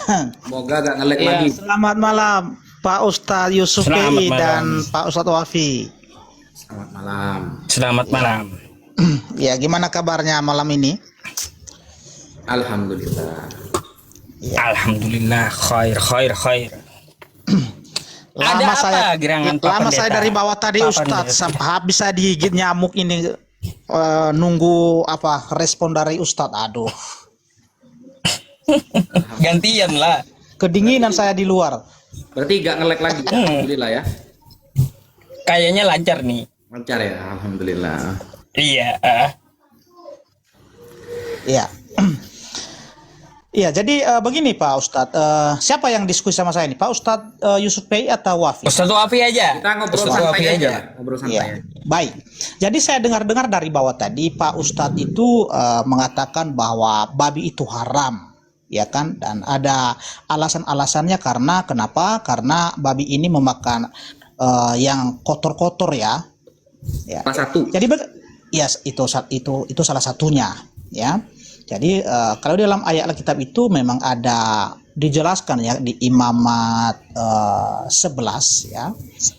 Semoga gak nge-lag Iya, lagi. Selamat malam Pak Ustadz Yusuf selamat PI malam. dan Pak Ustadz Wafi. Selamat malam. Selamat malam. Ya, gimana kabarnya malam ini? Alhamdulillah. Alhamdulillah, khair. Ada Lama apa saya gerangan Pak lama saya Pendeta? dari bawah tadi Pak Ustadz Pendeta. sampai habis saya digigit nyamuk ini, nunggu apa respon dari Ustadz. Aduh, Gantian lah. kedinginan saya di luar. Berarti gak nge-lag lagi. Alhamdulillah ya. Kayaknya lancar nih. Lancar ya, alhamdulillah. Iya. Iya. Iya, jadi begini Pak Ustadz, siapa yang diskusi sama saya ini? Pak Ustadz Yusuf PI atau Wafi? Ustaz Wafi aja. Kita ngobrol Ustaz santai Wafi aja. Ngobrol santai Iya, aja. baik. Jadi saya dengar-dengar dari bawah tadi Pak Ustadz itu mengatakan bahwa babi itu haram, ya kan? Dan ada alasan-alasannya karena kenapa? Karena babi ini memakan yang kotor-kotor ya. Ya. Salah satu. Jadi ya itu salah satunya, ya. Jadi kalau dalam ayat Alkitab itu memang ada dijelaskan ya di Imamat 11 ya.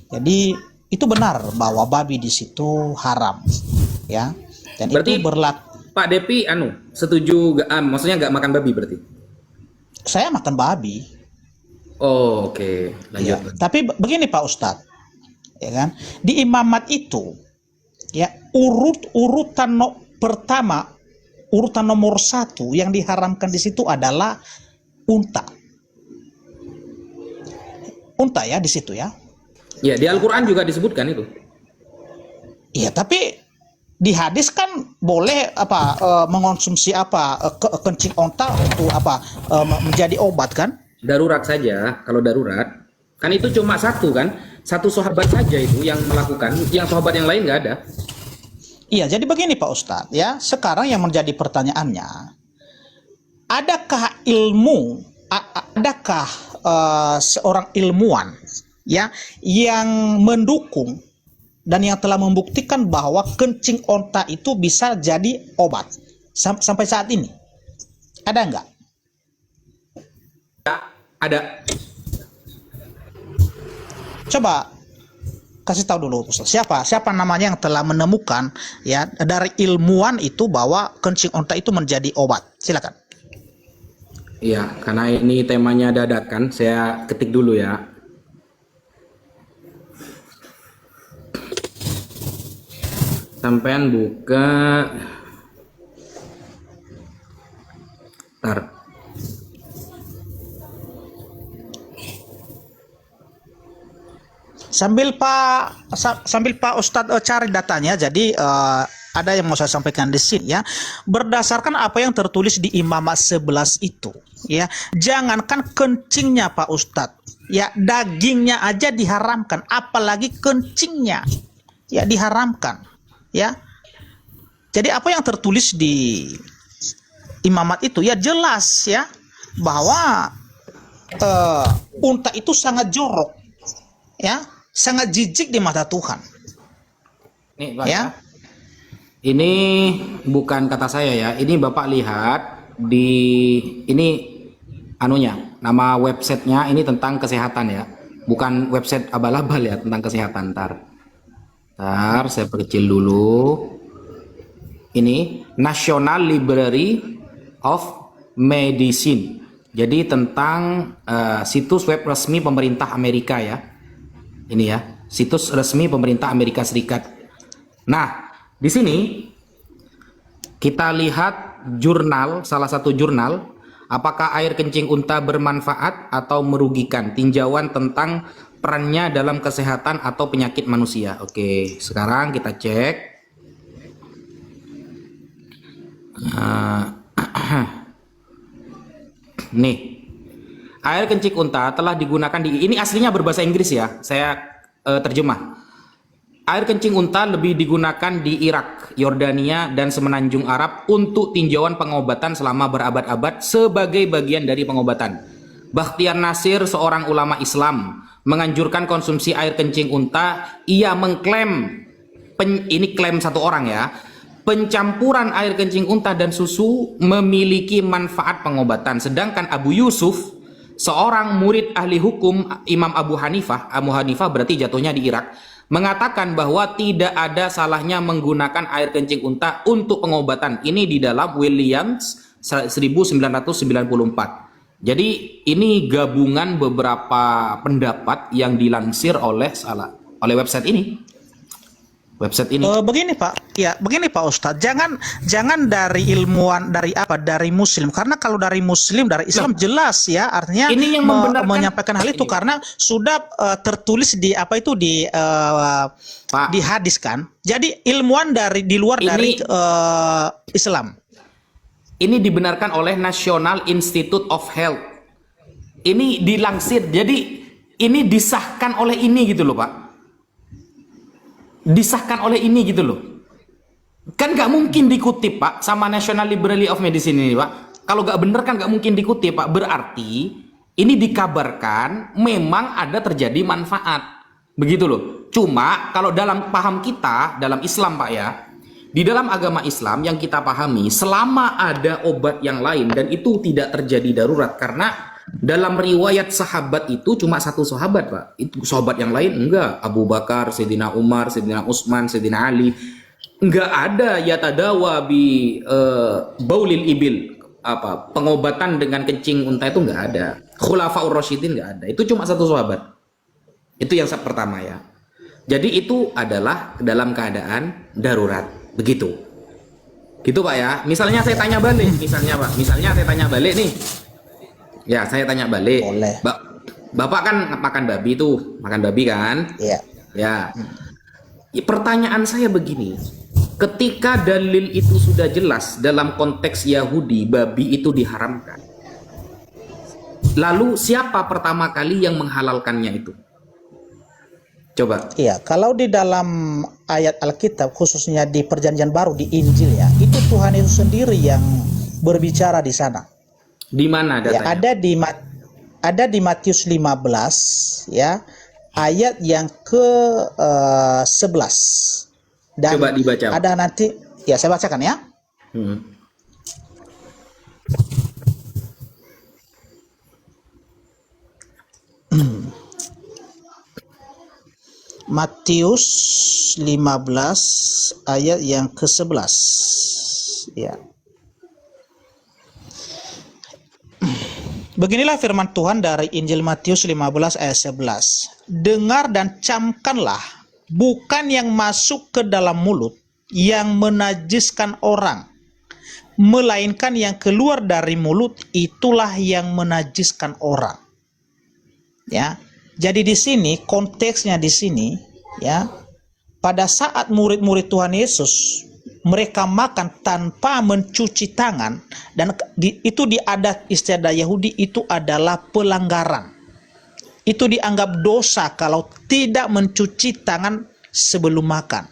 Jadi itu benar bahwa babi di situ haram ya. Dan Berarti itu berlaku. Pak Depi setuju gak? Maksudnya gak makan babi berarti? Saya makan babi. Oh, oke. Ya. Lanjut. Tapi begini Pak Ustadz, ya kan? Di Imamat itu ya urutan nomor 1 yang diharamkan di situ adalah unta. Unta ya di situ ya. Ya, di Al-Quran juga disebutkan itu. Iya, tapi di hadis kan boleh mengonsumsi kencing unta untuk menjadi obat kan? Darurat saja, kalau darurat. Kan itu cuma satu kan? Satu sahabat saja itu yang melakukan, yang sahabat yang lain nggak ada. Iya, jadi begini Pak Ustadz ya. Sekarang yang menjadi pertanyaannya, adakah seorang ilmuwan ya yang mendukung dan yang telah membuktikan bahwa kencing onta itu bisa jadi obat sampai saat ini? Ada nggak? Ada. Coba kasih tahu dulu Ustaz. Siapa namanya yang telah menemukan ya dari ilmuwan itu bahwa kencing onta itu menjadi obat? Silakan. Iya, karena ini temanya dadakan, saya ketik dulu ya. Sampean buka. Ntar. Sambil Pak Ustadz cari datanya, jadi ada yang mau saya sampaikan di sini ya. Berdasarkan apa yang tertulis di Imamat 11 itu, ya, jangankan kencingnya Pak Ustadz, ya dagingnya aja diharamkan, apalagi kencingnya, ya diharamkan, ya. Jadi apa yang tertulis di Imamat itu, ya jelas ya bahwa unta itu sangat jorok, ya. Sangat jijik di mata Tuhan. Nih, Pak. Ya. Ini bukan kata saya ya. Ini Bapak lihat di ini anunya, nama websitenya ini tentang kesehatan ya. Bukan website abal-abal ya, tentang kesehatan. Ntar saya perkecil dulu. Ini National Library of Medicine. Jadi tentang situs web resmi pemerintah Amerika ya. Ini ya, situs resmi pemerintah Amerika Serikat. Nah, di sini kita lihat jurnal, salah satu jurnal, apakah air kencing unta bermanfaat atau merugikan, tinjauan tentang perannya dalam kesehatan atau penyakit manusia. Oke, sekarang kita cek. Nih, air kencing unta telah digunakan ini aslinya berbahasa Inggris ya, saya terjemah. Air kencing unta lebih digunakan di Irak, Yordania, dan Semenanjung Arab untuk tinjauan pengobatan selama berabad-abad sebagai bagian dari pengobatan. Bakhtiar Nasir, seorang ulama Islam, menganjurkan konsumsi air kencing unta. Ia mengklaim, ini klaim satu orang ya, pencampuran air kencing unta dan susu memiliki manfaat pengobatan. Sedangkan Abu Yusuf seorang murid ahli hukum Imam Abu Hanifah berarti jatuhnya di Irak, mengatakan bahwa tidak ada salahnya menggunakan air kencing unta untuk pengobatan. Ini di dalam Williams 1994. Jadi ini gabungan beberapa pendapat yang dilansir oleh website ini. Begini Pak, ya begini Pak Ustadz, jangan dari ilmuwan dari Muslim, karena kalau dari Muslim dari Islam jelas ya, artinya Ini yang menyampaikan hal itu karena sudah tertulis di Pak. di hadis kan. Jadi ilmuwan di luar dari Islam. Ini dibenarkan oleh National Institute of Health. Ini dilansir, jadi ini disahkan oleh ini gitu loh Pak. Disahkan oleh ini gitu loh. Kan nggak mungkin dikutip Pak sama National Library of Medicine ini Pak. Kalau nggak bener kan nggak mungkin dikutip Pak. Berarti ini dikabarkan memang ada terjadi manfaat. Begitu loh. Cuma kalau dalam paham kita, dalam Islam Pak ya, di dalam agama Islam yang kita pahami, selama ada obat yang lain dan itu tidak terjadi darurat, karena dalam riwayat sahabat itu cuma satu sahabat Pak, itu sahabat yang lain enggak, Abu Bakar, Sayyidina Umar, Sayyidina Utsman, Sayyidina Ali, enggak ada yatadawa bi baulil ibil, pengobatan dengan kencing unta itu enggak ada. Khulafaur Rasyidin enggak ada, itu cuma satu sahabat. Itu yang pertama ya. Jadi itu adalah dalam keadaan darurat, begitu. Gitu Pak ya. Misalnya saya tanya balik, misalnya saya tanya balik nih. Ya, saya tanya balik. Boleh. Bapak kan makan babi tuh, makan babi kan? Iya. Ya. Pertanyaan saya begini, ketika dalil itu sudah jelas dalam konteks Yahudi, babi itu diharamkan. Lalu siapa pertama kali yang menghalalkannya itu? Coba. Iya, kalau di dalam ayat Alkitab, khususnya di Perjanjian Baru di Injil ya, itu Tuhan itu sendiri yang berbicara di sana. Di mana Ya, datanya? ada di Matius 15 ya, ayat yang ke 11. Dan Coba dibaca. ada nanti ya, saya bacakan ya. Matius 15 ayat yang ke 11 ya. Beginilah firman Tuhan dari Injil Matius 15 ayat 11. Dengar dan camkanlah, bukan yang masuk ke dalam mulut yang menajiskan orang, melainkan yang keluar dari mulut itulah yang menajiskan orang. Ya. Jadi di sini konteksnya di sini ya, pada saat murid-murid Tuhan Yesus mereka makan tanpa mencuci tangan, dan itu di adat istiadat Yahudi itu adalah pelanggaran. Itu dianggap dosa kalau tidak mencuci tangan sebelum makan.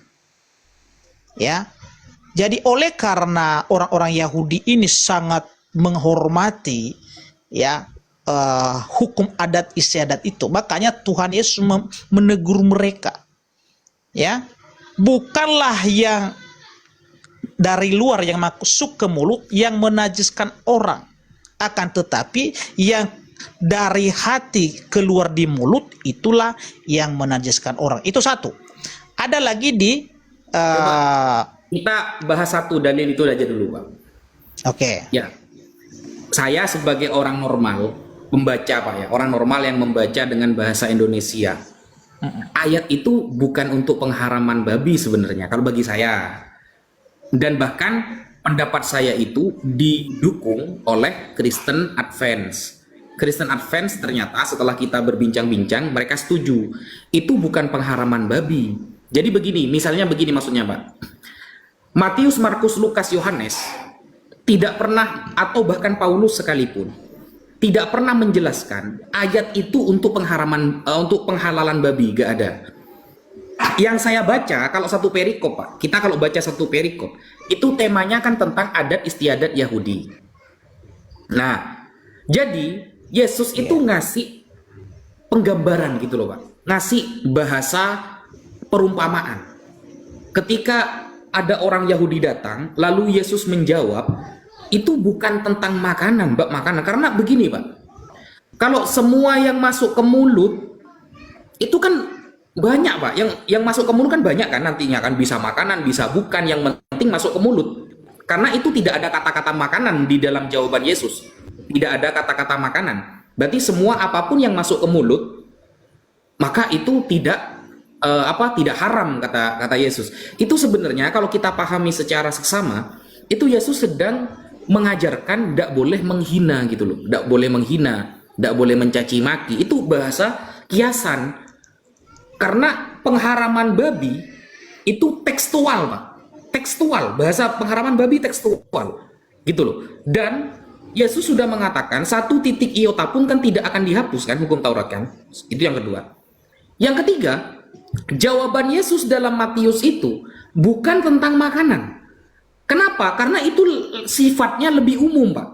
Ya. Jadi oleh karena orang-orang Yahudi ini sangat menghormati ya hukum adat istiadat itu, makanya Tuhan Yesus menegur mereka. Ya. Bukanlah yang dari luar yang masuk ke mulut yang menajiskan orang, akan tetapi yang dari hati keluar di mulut itulah yang menajiskan orang. Itu satu. Ada lagi di kita bahas satu dalil itu aja dulu Pak. Oke. Ya, saya sebagai orang normal membaca Pak ya, orang normal yang membaca dengan bahasa Indonesia, ayat itu bukan untuk pengharaman babi sebenarnya kalau bagi saya. Dan bahkan pendapat saya itu didukung oleh Kristen Advance. Kristen Advance ternyata setelah kita berbincang-bincang, mereka setuju. Itu bukan pengharaman babi. Jadi begini, misalnya begini maksudnya Pak. Matius, Markus, Lukas, Yohanes tidak pernah, atau bahkan Paulus sekalipun, tidak pernah menjelaskan ayat itu untuk untuk penghalalan babi, gak ada. Yang saya baca, kalau satu perikop Pak, kita kalau baca satu perikop, itu temanya kan tentang adat istiadat Yahudi. Nah, jadi Yesus itu ngasih penggambaran gitu loh Pak, ngasih bahasa perumpamaan. Ketika ada orang Yahudi datang, lalu Yesus menjawab, itu bukan tentang makanan, bab makanan. Karena begini Pak, Kalau semua yang masuk ke mulut itu kan banyak, Pak. Yang masuk ke mulut kan banyak kan, nantinya kan bisa makanan, bisa bukan, yang penting masuk ke mulut. Karena itu tidak ada kata-kata makanan di dalam jawaban Yesus. Tidak ada kata-kata makanan. Berarti semua apapun yang masuk ke mulut, maka itu tidak haram, kata Yesus. Itu sebenarnya kalau kita pahami secara seksama, itu Yesus sedang mengajarkan tidak boleh menghina gitu loh. Tidak boleh menghina, tidak boleh mencaci maki. Itu bahasa kiasan. Karena pengharaman babi itu tekstual, Pak. Tekstual, bahasa pengharaman babi tekstual. Gitu loh. Dan Yesus sudah mengatakan satu titik iota pun kan tidak akan dihapus kan hukum Taurat kan. Itu yang kedua. Yang ketiga, jawaban Yesus dalam Matius itu bukan tentang makanan. Kenapa? Karena itu sifatnya lebih umum, Pak.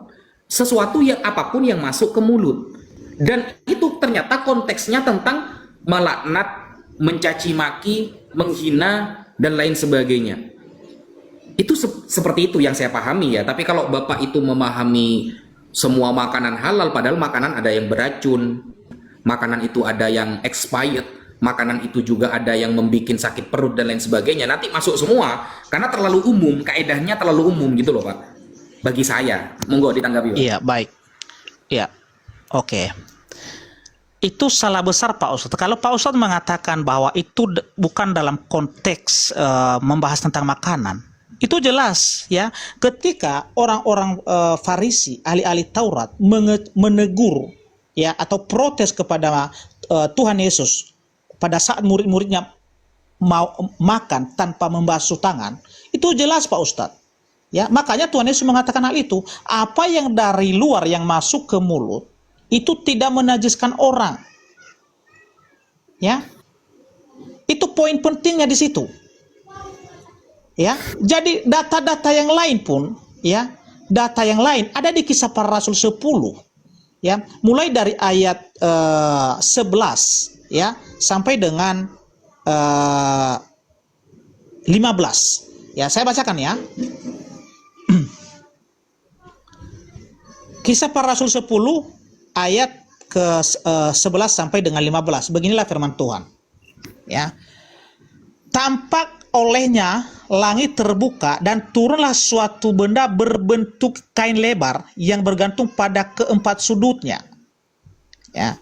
Sesuatu yang apapun yang masuk ke mulut. Dan itu ternyata konteksnya tentang melaknat, mencaci maki, menghina, dan lain sebagainya. Itu seperti itu yang saya pahami ya. Tapi kalau Bapak itu memahami semua makanan halal, padahal makanan ada yang beracun, makanan itu ada yang expired, makanan itu juga ada yang membuat sakit perut dan lain sebagainya, nanti masuk semua karena terlalu umum, kaedahnya terlalu umum gitu loh, Pak. Bagi saya, monggo ditanggapi, Pak. Iya, baik. Iya. Oke. Itu salah besar Pak Ustadz. Kalau Pak Ustadz mengatakan bahwa itu bukan dalam konteks membahas tentang makanan, itu jelas ya. Ketika orang-orang Farisi, ahli-ahli Taurat menegur ya atau protes kepada Tuhan Yesus pada saat murid-muridnya mau makan tanpa membasuh tangan, itu jelas Pak Ustadz. Ya, makanya Tuhan Yesus mengatakan hal itu. Apa yang dari luar yang masuk ke mulut itu tidak menajiskan orang. Ya. Itu poin pentingnya di situ. Ya. Jadi data-data yang lain pun, ya, data yang lain ada di Kisah Para Rasul 10. Ya, mulai dari ayat 11 ya sampai dengan 15. Ya, saya bacakan ya. Kisah Para Rasul 10 ayat ke 11 sampai dengan 15. Beginilah firman Tuhan. Ya. Tampak olehnya langit terbuka dan turunlah suatu benda berbentuk kain lebar yang bergantung pada keempat sudutnya. Ya.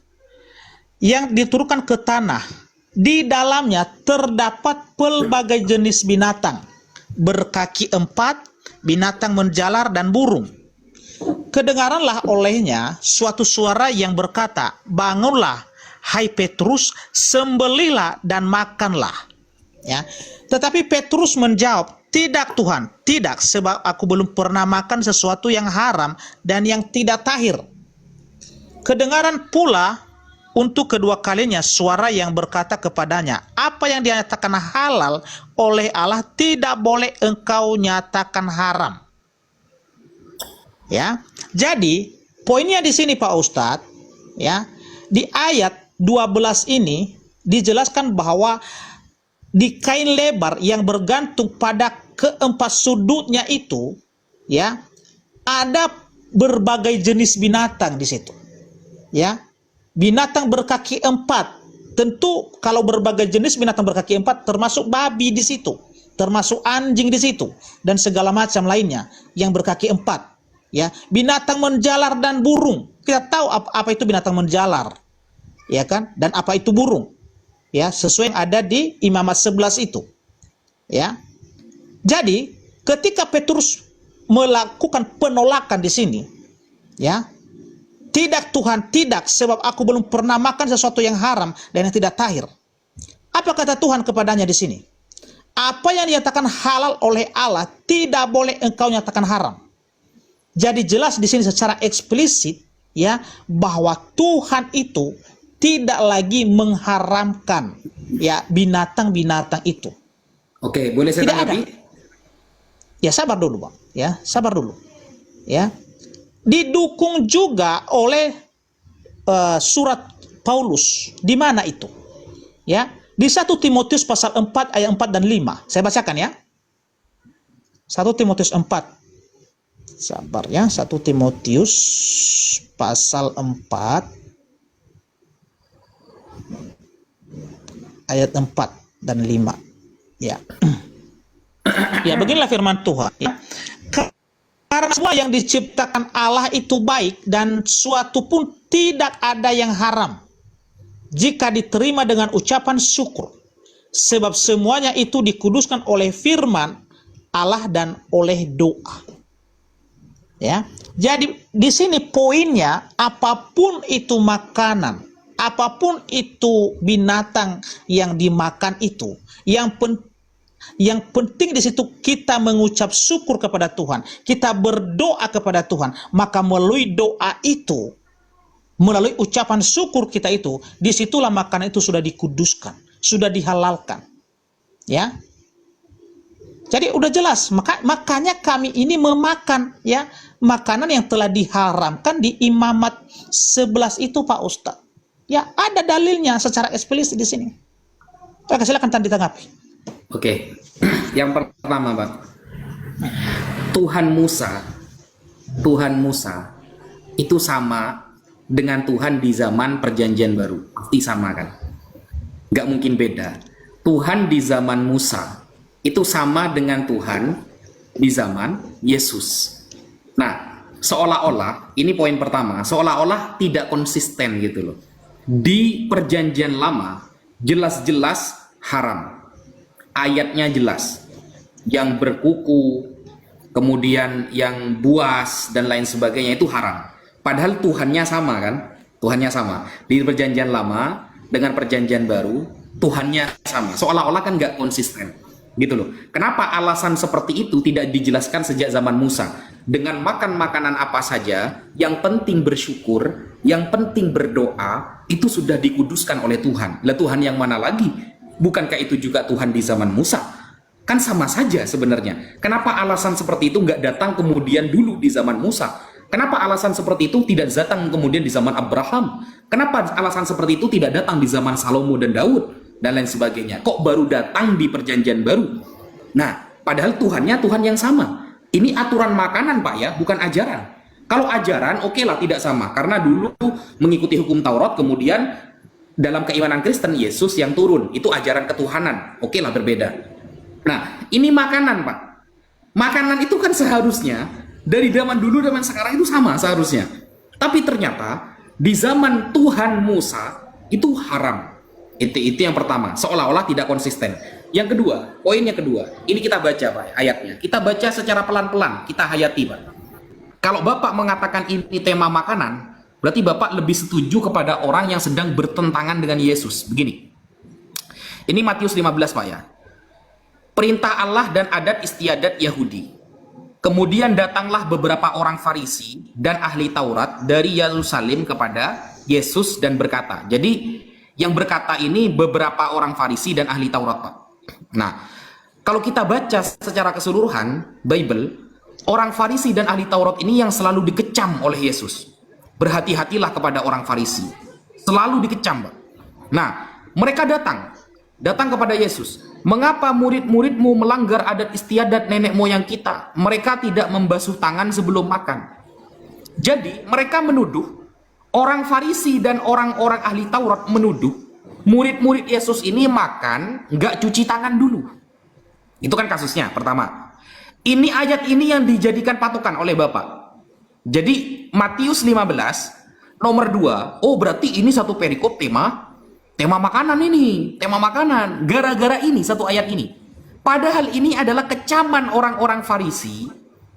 Yang diturunkan ke tanah. Di dalamnya terdapat pelbagai jenis binatang, berkaki 4, binatang menjalar dan burung. Kedengaranlah olehnya suatu suara yang berkata, "Bangunlah, hai Petrus, sembelihlah dan makanlah." Ya. Tetapi Petrus menjawab, "Tidak Tuhan, tidak, sebab aku belum pernah makan sesuatu yang haram dan yang tidak tahir." Kedengaran pula untuk kedua kalinya suara yang berkata kepadanya, "Apa yang dinyatakan halal oleh Allah tidak boleh engkau nyatakan haram." Ya. Jadi, poinnya di sini Pak Ustadz, ya. Di ayat 12 ini dijelaskan bahwa di kain lebar yang bergantung pada keempat sudutnya itu, ya, ada berbagai jenis binatang di situ. Ya. Binatang berkaki 4. Tentu kalau berbagai jenis binatang berkaki 4 termasuk babi di situ, termasuk anjing di situ dan segala macam lainnya yang berkaki 4. Ya, binatang menjalar dan burung. Kita tahu apa itu binatang menjalar. Ya kan? Dan apa itu burung. Ya, sesuai yang ada di Imamat 11 itu. Ya. Jadi, ketika Petrus melakukan penolakan di sini, ya, "Tidak Tuhan, tidak, sebab aku belum pernah makan sesuatu yang haram dan yang tidak tahir." Apa kata Tuhan kepadanya di sini? Apa yang dinyatakan halal oleh Allah tidak boleh engkau nyatakan haram. Jadi jelas di sini secara eksplisit ya bahwa Tuhan itu tidak lagi mengharamkan ya binatang-binatang itu. Oke, boleh saya Tidak tanggapi? ada. Ya, sabar dulu, Bang. Ya, sabar dulu. Ya. Didukung juga oleh surat Paulus. Di mana itu? Ya, di 1 Timotius pasal 4 ayat 4 dan 5. Saya bacakan ya. 1 Timotius 4. Sabar ya, 1 Timotius pasal 4 ayat 4 dan 5. Ya. Ya, beginilah firman Tuhan. Ya. Karena semua yang diciptakan Allah itu baik dan suatu pun tidak ada yang haram jika diterima dengan ucapan syukur. Sebab semuanya itu dikuduskan oleh firman Allah dan oleh doa. Ya. Jadi di sini poinnya, apapun itu makanan, apapun itu binatang yang dimakan itu, yang penting di situ kita mengucap syukur kepada Tuhan, kita berdoa kepada Tuhan, maka melalui doa itu, melalui ucapan syukur kita itu, disitulah makanan itu sudah dikuduskan, sudah dihalalkan. Ya. Jadi udah jelas, makanya kami ini memakan ya makanan yang telah diharamkan di Imamat 11 itu, Pak Ustadz. Ya, ada dalilnya secara eksplisit di sini. Oke, silakan tadi ditanggapi. Oke. Yang pertama, Pak. Tuhan Musa itu sama dengan Tuhan di zaman Perjanjian Baru. Pasti sama kan? Nggak mungkin beda. Tuhan di zaman Musa itu sama dengan Tuhan di zaman Yesus. Nah, seolah-olah, ini poin pertama, seolah-olah tidak konsisten gitu loh. Di Perjanjian Lama, jelas-jelas haram. Ayatnya jelas. Yang berkuku, kemudian yang buas, dan lain sebagainya itu haram. Padahal Tuhannya sama kan? Tuhannya sama. Di Perjanjian Lama, dengan Perjanjian Baru, Tuhannya sama. Seolah-olah kan nggak konsisten. Gitu loh. Kenapa alasan seperti itu tidak dijelaskan sejak zaman Musa? Dengan makan makanan apa saja, yang penting bersyukur, yang penting berdoa, itu sudah dikuduskan oleh Tuhan. Lah Tuhan yang mana lagi? Bukankah itu juga Tuhan di zaman Musa? Kan sama saja sebenarnya. Kenapa alasan seperti itu nggak datang kemudian dulu di zaman Musa? Kenapa alasan seperti itu tidak datang kemudian di zaman Abraham? Kenapa alasan seperti itu tidak datang di zaman Salomo dan Daud? Dan lain sebagainya. Kok baru datang di Perjanjian Baru? Nah, padahal Tuhannya Tuhan yang sama. Ini aturan makanan, Pak ya, bukan ajaran. Kalau ajaran, oke lah tidak sama. Karena dulu mengikuti hukum Taurat, kemudian dalam keimanan Kristen, Yesus yang turun. Itu ajaran ketuhanan. Oke lah berbeda. Nah, ini makanan, Pak. Makanan itu kan seharusnya, dari zaman dulu, zaman sekarang itu sama seharusnya. Tapi ternyata, di zaman Tuhan Musa, itu haram. Itu yang pertama, seolah-olah tidak konsisten. Yang kedua, poinnya kedua, ini kita baca Pak ayatnya. Kita baca secara pelan-pelan, kita hayati Pak. Kalau Bapak mengatakan ini tema makanan, berarti Bapak lebih setuju kepada orang yang sedang bertentangan dengan Yesus. Begini, ini Matius 15 Pak ya. Perintah Allah dan adat istiadat Yahudi. Kemudian datanglah beberapa orang Farisi dan ahli Taurat dari Yerusalem kepada Yesus dan berkata. Jadi yang berkata ini beberapa orang Farisi dan ahli Taurat, Pak. Nah, kalau kita baca secara keseluruhan Bible, orang Farisi dan ahli Taurat ini yang selalu dikecam oleh Yesus. Berhati-hatilah kepada orang Farisi. Selalu dikecam, Pak. Nah, mereka datang kepada Yesus. Mengapa murid-muridmu melanggar adat istiadat nenek moyang kita? Mereka tidak membasuh tangan sebelum makan. Jadi, mereka menuduh orang Farisi dan orang-orang ahli Taurat menuduh murid-murid Yesus ini makan nggak cuci tangan dulu. Itu kan kasusnya pertama. Ini ayat ini yang dijadikan patokan oleh Bapak. Jadi Matius 15 nomor 2. Oh berarti ini satu perikop tema makanan ini. Tema makanan. Gara-gara ini satu ayat ini. Padahal ini adalah kecaman orang-orang Farisi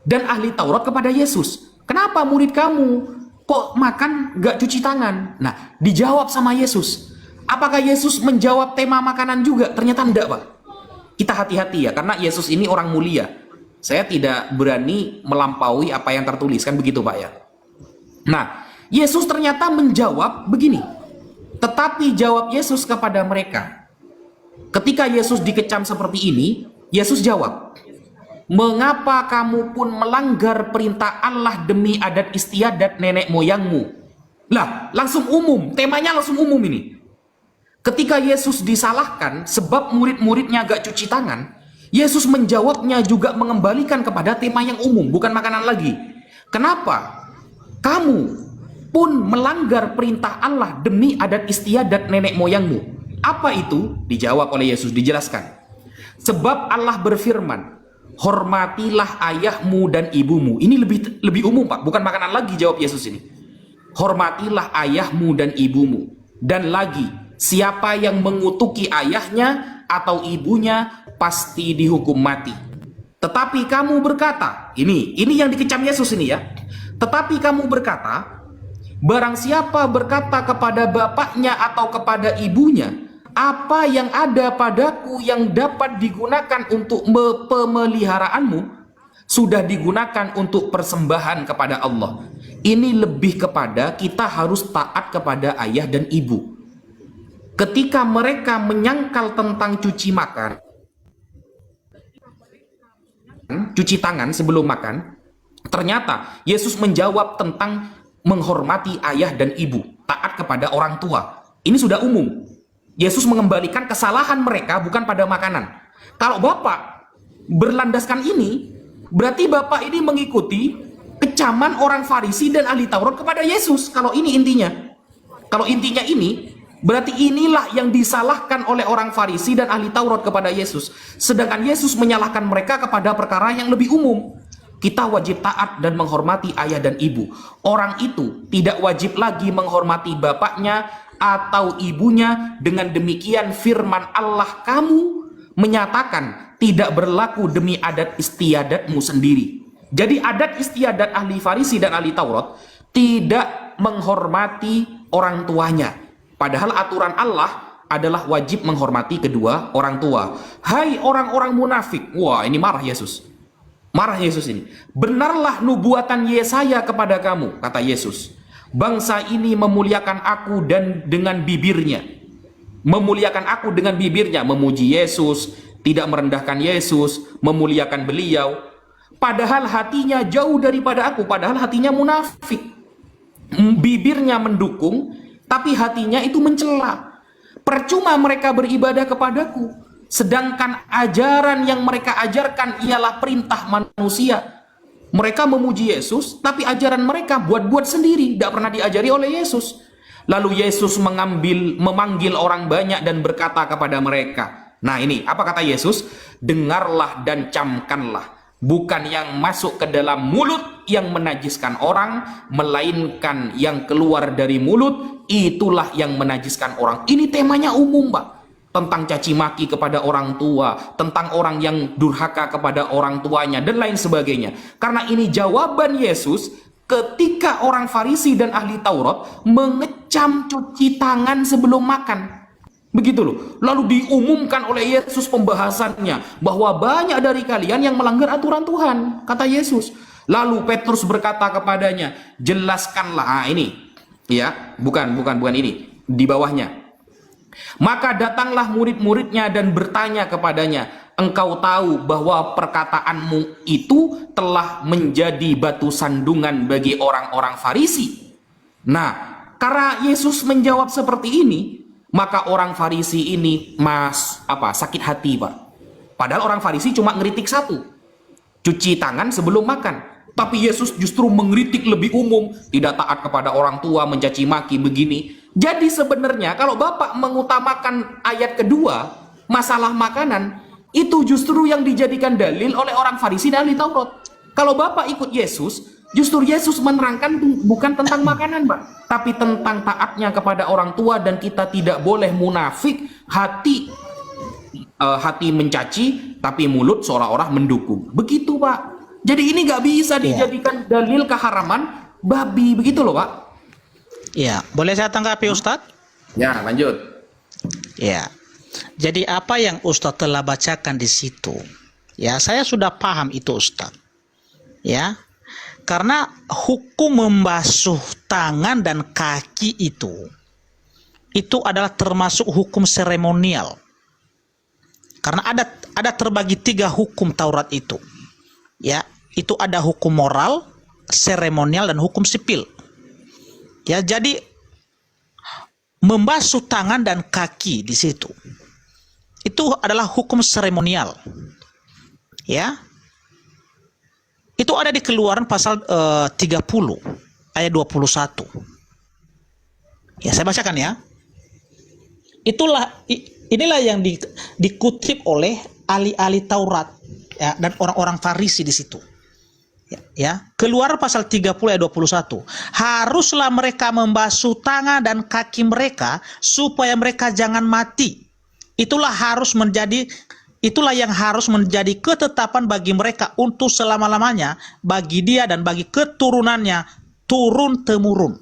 dan ahli Taurat kepada Yesus. Kenapa murid kamu kok makan gak cuci tangan? Nah, dijawab sama Yesus. Apakah Yesus menjawab tema makanan juga? Ternyata enggak, Pak. Kita hati-hati ya, karena Yesus ini orang mulia. Saya tidak berani melampaui apa yang tertulis, kan begitu, Pak ya. Nah, Yesus ternyata menjawab begini. Tetapi jawab Yesus kepada mereka. Ketika Yesus dikecam seperti ini, Yesus jawab, mengapa kamu pun melanggar perintah Allah demi adat istiadat nenek moyangmu? Lah, langsung umum, temanya langsung umum ini. Ketika Yesus disalahkan sebab murid-muridnya gak cuci tangan, Yesus menjawabnya juga mengembalikan kepada tema yang umum, bukan makanan lagi. Kenapa? Kamu pun melanggar perintah Allah demi adat istiadat nenek moyangmu. Apa itu? Dijawab oleh Yesus, dijelaskan. Sebab Allah berfirman, hormatilah ayahmu dan ibumu. Ini lebih umum, Pak, bukan makanan lagi, jawab Yesus ini. Hormatilah ayahmu dan ibumu. Dan lagi, siapa yang mengutuki ayahnya atau ibunya pasti dihukum mati. Tetapi kamu berkata, ini yang dikecam Yesus ini ya. Tetapi kamu berkata, barang siapa berkata kepada bapaknya atau kepada ibunya, apa yang ada padaku yang dapat digunakan untuk pemeliharaanmu, sudah digunakan untuk persembahan kepada Allah. Ini lebih kepada kita harus taat kepada ayah dan ibu. Ketika mereka menyangkal tentang cuci makan, cuci tangan sebelum makan, ternyata Yesus menjawab tentang menghormati ayah dan ibu, taat kepada orang tua. Ini sudah umum. Yesus mengembalikan kesalahan mereka bukan pada makanan. Kalau Bapak berlandaskan ini, berarti Bapak ini mengikuti kecaman orang Farisi dan ahli Taurat kepada Yesus. Kalau ini intinya. Kalau intinya ini, berarti inilah yang disalahkan oleh orang Farisi dan ahli Taurat kepada Yesus. Sedangkan Yesus menyalahkan mereka kepada perkara yang lebih umum. Kita wajib taat dan menghormati ayah dan ibu. Orang itu tidak wajib lagi menghormati bapaknya atau ibunya. Dengan demikian firman Allah kamu menyatakan tidak berlaku demi adat istiadatmu sendiri. Jadi adat istiadat ahli Farisi dan ahli Taurat tidak menghormati orang tuanya. Padahal aturan Allah adalah wajib menghormati kedua orang tua. Hai orang-orang munafik. Wah, ini marah Yesus. Marah Yesus ini. Benarlah nubuatan Yesaya kepada kamu, kata Yesus. Bangsa ini memuliakan aku dan dengan bibirnya. Memuliakan aku dengan bibirnya, memuji Yesus, tidak merendahkan Yesus, memuliakan beliau. Padahal hatinya jauh daripada aku, padahal hatinya munafik. Bibirnya mendukung, tapi hatinya itu mencela. Percuma mereka beribadah kepadaku, sedangkan ajaran yang mereka ajarkan ialah perintah manusia. Mereka memuji Yesus, tapi ajaran mereka buat-buat sendiri, tidak pernah diajari oleh Yesus. Lalu Yesus memanggil orang banyak dan berkata kepada mereka. Nah ini, apa kata Yesus? Dengarlah dan camkanlah. Bukan yang masuk ke dalam mulut yang menajiskan orang, melainkan yang keluar dari mulut, itulah yang menajiskan orang. Ini temanya umum, Pak. Tentang caci maki kepada orang tua, tentang orang yang durhaka kepada orang tuanya, dan lain sebagainya. Karena ini jawaban Yesus ketika orang Farisi dan ahli Taurat mengecam cuci tangan sebelum makan. Begitu loh. Lalu diumumkan oleh Yesus pembahasannya bahwa banyak dari kalian yang melanggar aturan Tuhan, kata Yesus. Lalu Petrus berkata kepadanya, jelaskanlah. Ini ya, bukan ini, di bawahnya. Maka datanglah murid-muridnya dan bertanya kepadanya, engkau tahu bahwa perkataanmu itu telah menjadi batu sandungan bagi orang-orang Farisi. Nah, karena Yesus menjawab seperti ini, maka orang Farisi ini sakit hati, Pak. Padahal orang Farisi cuma ngeritik satu, cuci tangan sebelum makan. Tapi Yesus justru mengkritik lebih umum, tidak taat kepada orang tua, mencaci maki begini. Jadi sebenarnya kalau Bapak mengutamakan ayat kedua, masalah makanan, itu justru yang dijadikan dalil oleh orang Farisi dan ahli Taurat. Kalau Bapak ikut Yesus, justru Yesus menerangkan bukan tentang makanan, Pak, tapi tentang taatnya kepada orang tua, dan kita tidak boleh munafik, hati mencaci, tapi mulut seolah-olah mendukung. Begitu, Pak. Jadi ini nggak bisa dijadikan dalil keharaman babi, begitu loh, Pak. Ya, boleh saya tanggapi, Ustadz? Ya, lanjut. Ya. Jadi apa yang Ustadz telah bacakan di situ, ya saya sudah paham itu, Ustadz. Ya. Karena hukum membasuh tangan dan kaki itu adalah termasuk hukum seremonial. Karena ada terbagi 3 hukum Taurat itu. Ya, itu ada hukum moral, seremonial, dan hukum sipil. Ya, jadi membasuh tangan dan kaki di situ itu adalah hukum seremonial. Ya. Itu ada di Keluaran pasal 30 ayat 21. Ya, saya bacakan ya. Inilah yang dikutip oleh ahli-ahli Taurat ya, dan orang-orang Farisi di situ. Ya, Keluar pasal 30 ayat 21. Haruslah mereka membasuh tangan dan kaki mereka supaya mereka jangan mati. Itulah yang harus menjadi ketetapan bagi mereka untuk selama-lamanya, bagi dia dan bagi keturunannya turun temurun.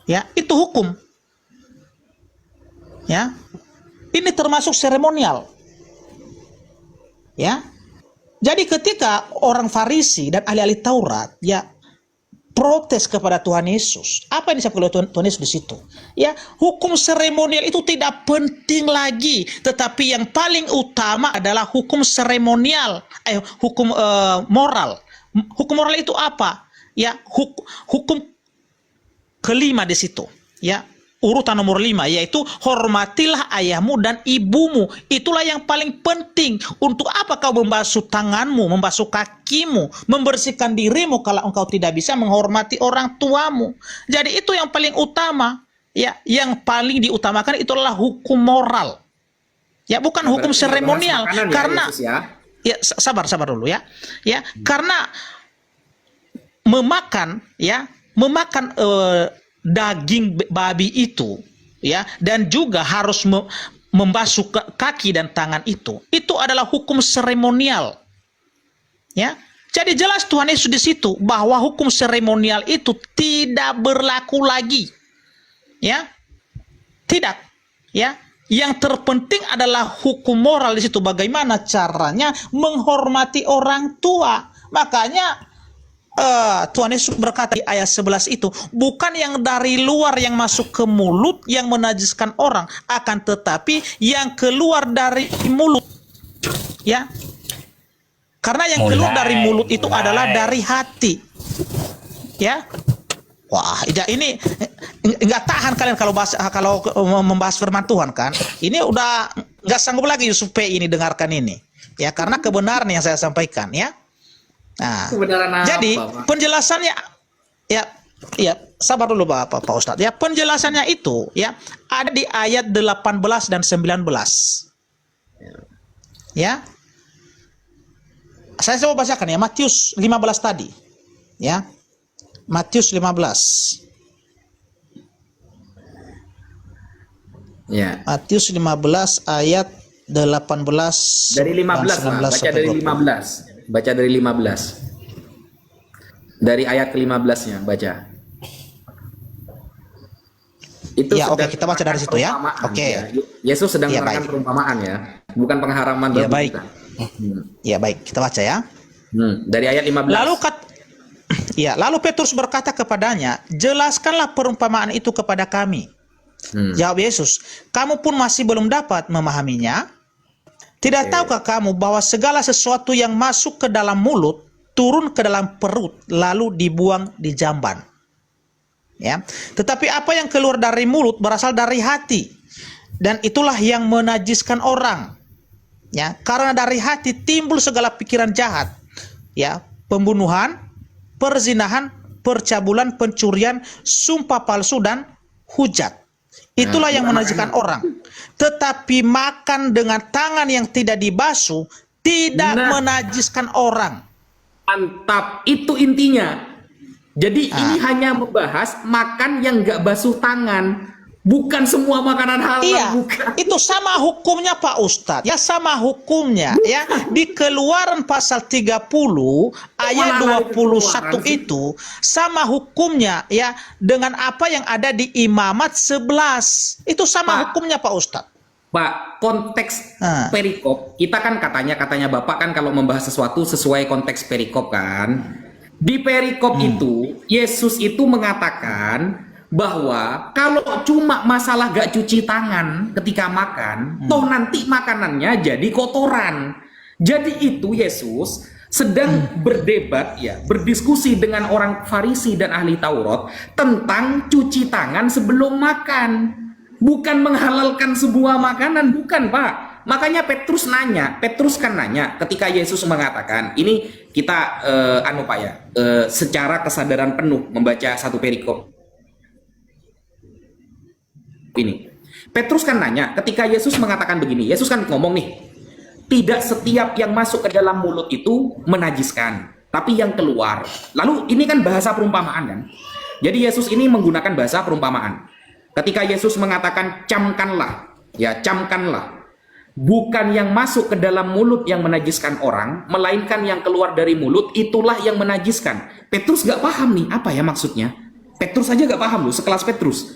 Ya, itu hukum. Ya. Ini termasuk seremonial. Ya. Jadi ketika orang Farisi dan ahli-ahli Taurat ya protes kepada Tuhan Yesus, apa yang disampaikan oleh Tuhan Yesus di situ? Ya, hukum seremonial itu tidak penting lagi, tetapi yang paling utama adalah hukum seremonial, hukum moral. Hukum moral itu apa? Ya, hukum kelima di situ. Ya, urutan nomor 5 yaitu hormatilah ayahmu dan ibumu. Itulah yang paling penting. Untuk apa kau membasuh tanganmu, membasuh kakimu, membersihkan dirimu kalau engkau tidak bisa menghormati orang tuamu. Jadi itu yang paling utama. Ya, yang paling diutamakan itulah hukum moral. Ya, bukan hukum seremonial. Karena ya, sabar dulu ya. Ya, karena memakan daging babi itu ya, dan juga harus membasuh kaki dan tangan itu adalah hukum seremonial. Ya, jadi jelas Tuhan Yesus di situ bahwa hukum seremonial itu tidak berlaku lagi. Ya, tidak. Ya, yang terpenting adalah hukum moral di situ. Bagaimana caranya menghormati orang tua. Makanya Tuhan Yesus berkata di ayat 11 itu, bukan yang dari luar yang masuk ke mulut yang menajiskan orang, akan tetapi yang keluar dari mulut. Ya. Karena yang keluar dari mulut itu adalah dari hati. Ya. Wah, ini nggak tahan kalian kalau membahas firman Tuhan kan. Ini udah nggak sanggup lagi Yusuf P ini dengarkan ini. Ya, karena kebenaran yang saya sampaikan ya. Nah, jadi penjelasannya ya sabar dulu Pak Ustadz. Ya, penjelasannya itu ya ada di ayat 18 dan 19. Ya. Saya coba bacakan ya Matius 15 tadi. Ya. Matius 15. Ya. Matius 15 ayat 18 dari 15 Pak, baca dari 15. Baca dari 15. Dari ayat ke-15-nya baca. Itu ya, oke, kita baca dari situ ya. Oke. Ya. Yesus sedang menerangkan perumpamaan ya, bukan pengharaman ya, bagi baik. kita. Ya, baik, kita baca ya. Dari ayat 15. Lalu Petrus berkata kepadanya, "Jelaskanlah perumpamaan itu kepada kami." Jawab Yesus, "Kamu pun masih belum dapat memahaminya? Tidak tahukah kamu bahwa segala sesuatu yang masuk ke dalam mulut turun ke dalam perut lalu dibuang di jamban? Ya, tetapi apa yang keluar dari mulut berasal dari hati, dan itulah yang menajiskan orang. Ya, karena dari hati timbul segala pikiran jahat, ya, pembunuhan, perzinahan, percabulan, pencurian, sumpah palsu dan hujat. Itulah yang menajiskan orang. Tetapi makan dengan tangan yang tidak dibasuh tidak menajiskan orang." Mantap, itu intinya. Jadi ini hanya membahas makan yang nggak basuh tangan. Bukan semua makanan halal. Iya, bukan. itu sama hukumnya Pak Ustadz. Ya, sama hukumnya. Ya, di Keluaran pasal 30 ayat 21 itu sama hukumnya ya dengan apa yang ada di Imamat 11. Itu sama hukumnya Pak Ustadz. Pak, konteks perikop, kita kan katanya Bapak kan kalau membahas sesuatu sesuai konteks perikop kan. Di perikop itu, Yesus itu mengatakan bahwa kalau cuma masalah gak cuci tangan ketika makan, toh nanti makanannya jadi kotoran. Jadi itu Yesus sedang berdebat ya, berdiskusi dengan orang Farisi dan ahli Taurat tentang cuci tangan sebelum makan. Bukan menghalalkan sebuah makanan, bukan Pak. Makanya Petrus kan nanya ketika Yesus mengatakan, ini kita Pak ya, secara kesadaran penuh membaca satu perikop ini. Petrus kan nanya, ketika Yesus mengatakan begini, Yesus kan ngomong nih, tidak setiap yang masuk ke dalam mulut itu menajiskan, tapi yang keluar. Lalu ini kan bahasa perumpamaan kan. Jadi Yesus ini menggunakan bahasa perumpamaan. Ketika Yesus mengatakan camkanlah, ya camkanlah. Bukan yang masuk ke dalam mulut yang menajiskan orang, melainkan yang keluar dari mulut, itulah yang menajiskan. Petrus gak paham nih, apa ya maksudnya? Petrus aja gak paham loh, sekelas Petrus.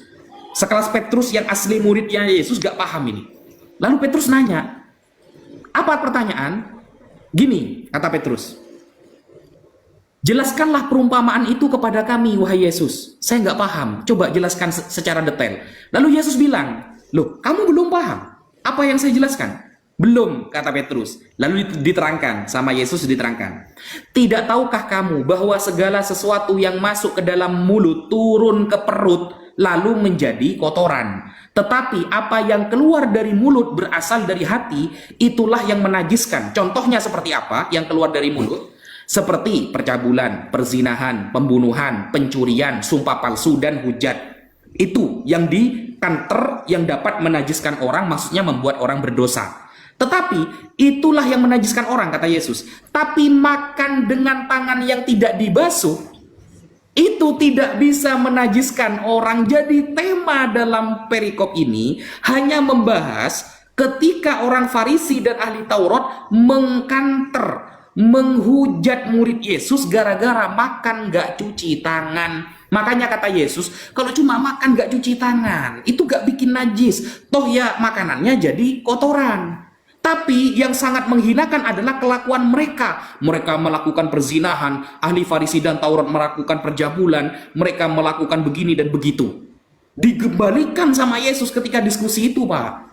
Sekelas Petrus yang asli muridnya Yesus gak paham ini. Lalu Petrus nanya, apa pertanyaan? Gini, kata Petrus. Jelaskanlah perumpamaan itu kepada kami, wahai Yesus. Saya nggak paham. Coba jelaskan secara detail. Lalu Yesus bilang, loh, kamu belum paham apa yang saya jelaskan? Belum, kata Petrus. Lalu diterangkan, sama Yesus diterangkan. Tidak tahukah kamu bahwa segala sesuatu yang masuk ke dalam mulut turun ke perut, lalu menjadi kotoran. Tetapi apa yang keluar dari mulut berasal dari hati, itulah yang menajiskan. Contohnya seperti apa yang keluar dari mulut? Seperti percabulan, perzinahan, pembunuhan, pencurian, sumpah palsu, dan hujat. Itu yang dikanter yang dapat menajiskan orang, maksudnya membuat orang berdosa. Tetapi itulah yang menajiskan orang, kata Yesus. Tapi makan dengan tangan yang tidak dibasuh, itu tidak bisa menajiskan orang. Jadi tema dalam perikop ini hanya membahas ketika orang Farisi dan ahli Taurat mengkanter, menghujat murid Yesus gara-gara makan gak cuci tangan. Makanya kata Yesus, kalau cuma makan gak cuci tangan, itu gak bikin najis. Toh ya makanannya jadi kotoran. Tapi yang sangat menghinakan adalah kelakuan mereka. Mereka melakukan perzinahan, ahli Farisi dan Taurat melakukan perjabulan, mereka melakukan begini dan begitu. Digembalikan sama Yesus ketika diskusi itu, Pak.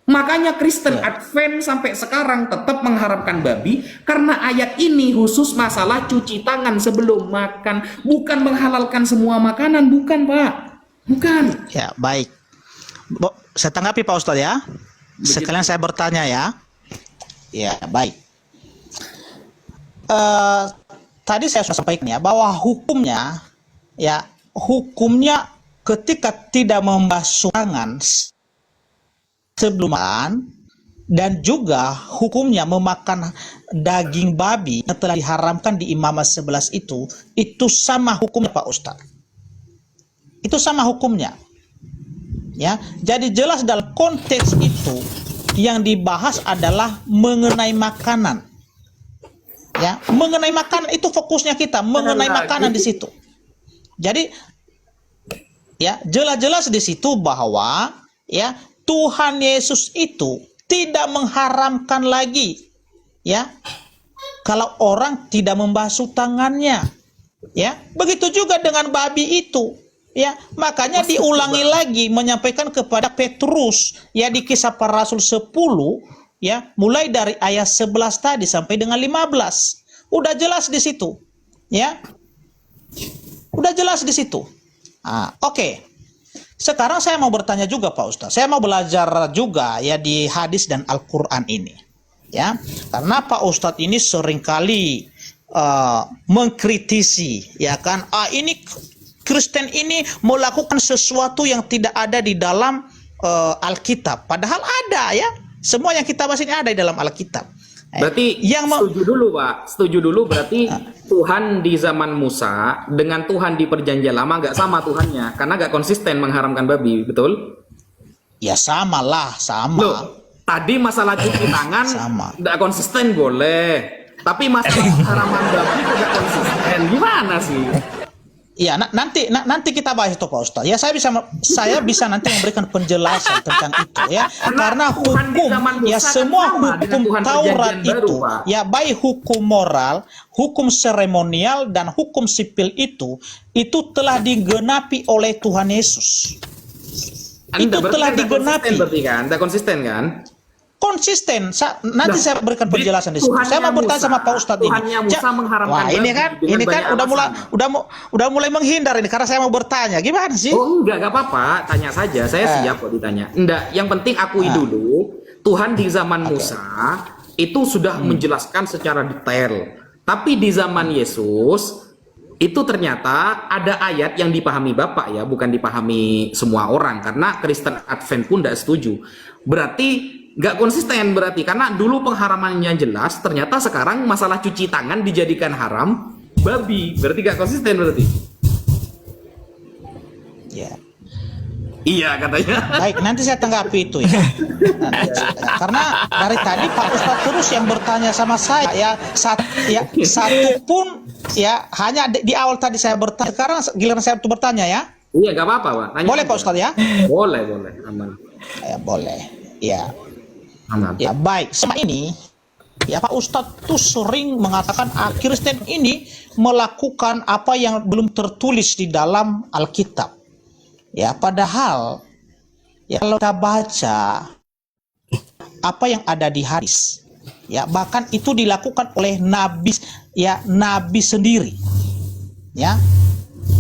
Makanya Kristen Advent sampai sekarang tetap mengharapkan babi, karena ayat ini khusus masalah cuci tangan sebelum makan, bukan menghalalkan semua makanan, bukan, Pak. Bukan. Ya, baik. Saya tanggapi Pak Ustadz ya. Sekalian saya bertanya ya. Ya, baik. Tadi saya sudah sampaikan ya bahwa hukumnya ketika tidak membasuh tangan sebelum makan, dan juga hukumnya memakan daging babi yang telah diharamkan di Imamat 11 itu sama hukumnya Pak Ustadz. Itu sama hukumnya. Ya, jadi jelas dalam konteks itu yang dibahas adalah mengenai makanan. Ya, mengenai makanan itu fokusnya kita, mengenai makanan di situ. Jadi ya, jelas-jelas di situ bahwa ya Tuhan Yesus itu tidak mengharamkan lagi ya kalau orang tidak membasuh tangannya. Ya, begitu juga dengan babi itu. Ya, makanya diulangi lagi menyampaikan kepada Petrus ya di Kisah Para Rasul 10 ya, mulai dari ayat 11 tadi sampai dengan 15. Udah jelas di situ. Ya. Udah jelas di situ. Oke. Sekarang saya mau bertanya juga Pak Ustadz. Saya mau belajar juga ya di hadis dan Al-Qur'an ini. Ya. Karena Pak Ustadz ini seringkali mengkritisi ya kan. Ini Kristen ini melakukan sesuatu yang tidak ada di dalam Alkitab. Padahal ada ya. Semua yang kita bahas ini ada di dalam Alkitab. Berarti setuju dulu Pak. Setuju dulu berarti Tuhan di zaman Musa dengan Tuhan di perjanjian lama nggak sama Tuhannya. Karena nggak konsisten mengharamkan babi. Betul? Ya sama lah. Sama. Loh, tadi masalah cuci tangan nggak konsisten boleh. Tapi masalah pengharaman babi nggak konsisten. Gimana sih? Ya, nanti kita bahas itu Pak Ustadz. Ya, saya bisa nanti memberikan penjelasan tentang itu ya. Karena hukum ya semua hukum Taurat itu ya, baik hukum moral, hukum seremonial dan hukum sipil itu telah digenapi oleh Tuhan Yesus. Itu telah digenapi. Berarti kan, tidak konsisten kan? Konsisten. Nanti saya berikan penjelasan di situ. Saya mau bertanya sama Pak Ustadz ini. Musa mengharamkan. Wah, ini kan udah mulai menghindar ini karena saya mau bertanya. Gimana sih? Oh, enggak apa-apa, tanya saja. Saya siap kok ditanya. Enggak, yang penting akui dulu, Tuhan di zaman Musa itu sudah menjelaskan secara detail. Tapi di zaman Yesus itu ternyata ada ayat yang dipahami Bapak ya, bukan dipahami semua orang, karena Kristen Advent pun tidak setuju. Berarti nggak konsisten berarti, karena dulu pengharamannya jelas, ternyata sekarang masalah cuci tangan dijadikan haram babi, berarti nggak konsisten berarti. Ya. Iya katanya. Baik, nanti saya tanggapi itu ya. Karena dari tadi Pak Ustadz terus yang bertanya sama saya satu pun ya, hanya di awal tadi saya bertanya, sekarang giliran saya tuh bertanya ya. Iya nggak apa-apa Pak. Tanya Boleh aja. Pak Ustadz ya? Boleh aman. Ya boleh. Ya. Aman. Ya baik, sama ini ya Pak Ustadz tuh sering mengatakan Kristen ini melakukan apa yang belum tertulis di dalam Alkitab. Ya, padahal ya kalau kita baca apa yang ada di hadis, ya bahkan itu dilakukan oleh nabi sendiri. Ya.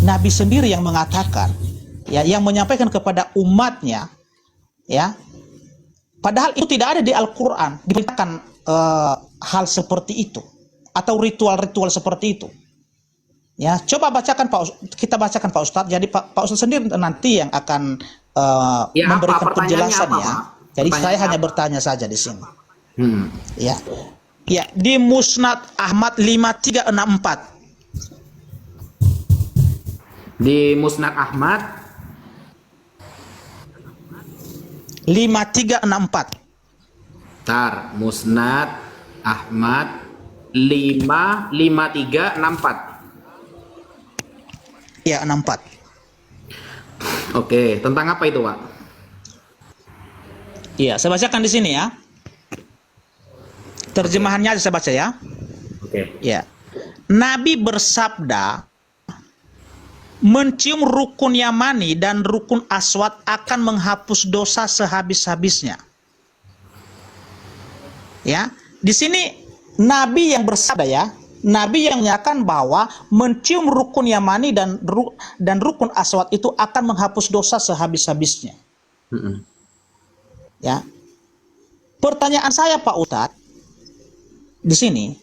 Nabi sendiri yang mengatakan, ya, yang menyampaikan kepada umatnya, ya. Padahal itu tidak ada di Al-Qur'an diberitakan hal seperti itu atau ritual-ritual seperti itu. Ya, coba bacakan kita bacakan Pak Ustadz. Jadi Pak Ustadz sendiri nanti yang akan Ya, memberikan apa? penjelasan Pertanyaannya ya. apa, Pak? Jadi saya Pertanyaannya hanya apa? bertanya saja di sini. Ya. Ya, di Musnad Ahmad 5364. Di Musnad Ahmad 5364. Tar, Musnad Ahmad 5364. Ya, 64. Oke, tentang apa itu, Pak? Iya, saya bacakan di sini ya. Terjemahannya aja saya baca ya. Oke. Ya. Nabi bersabda, mencium rukun Yamani dan rukun Aswad akan menghapus dosa sehabis-habisnya. Ya, di sini Nabi yang bersabda ya, Nabi yang menyatakan bahwa mencium rukun Yamani dan rukun Aswad itu akan menghapus dosa sehabis-habisnya. Ya. Pertanyaan saya Pak Ustadz di sini,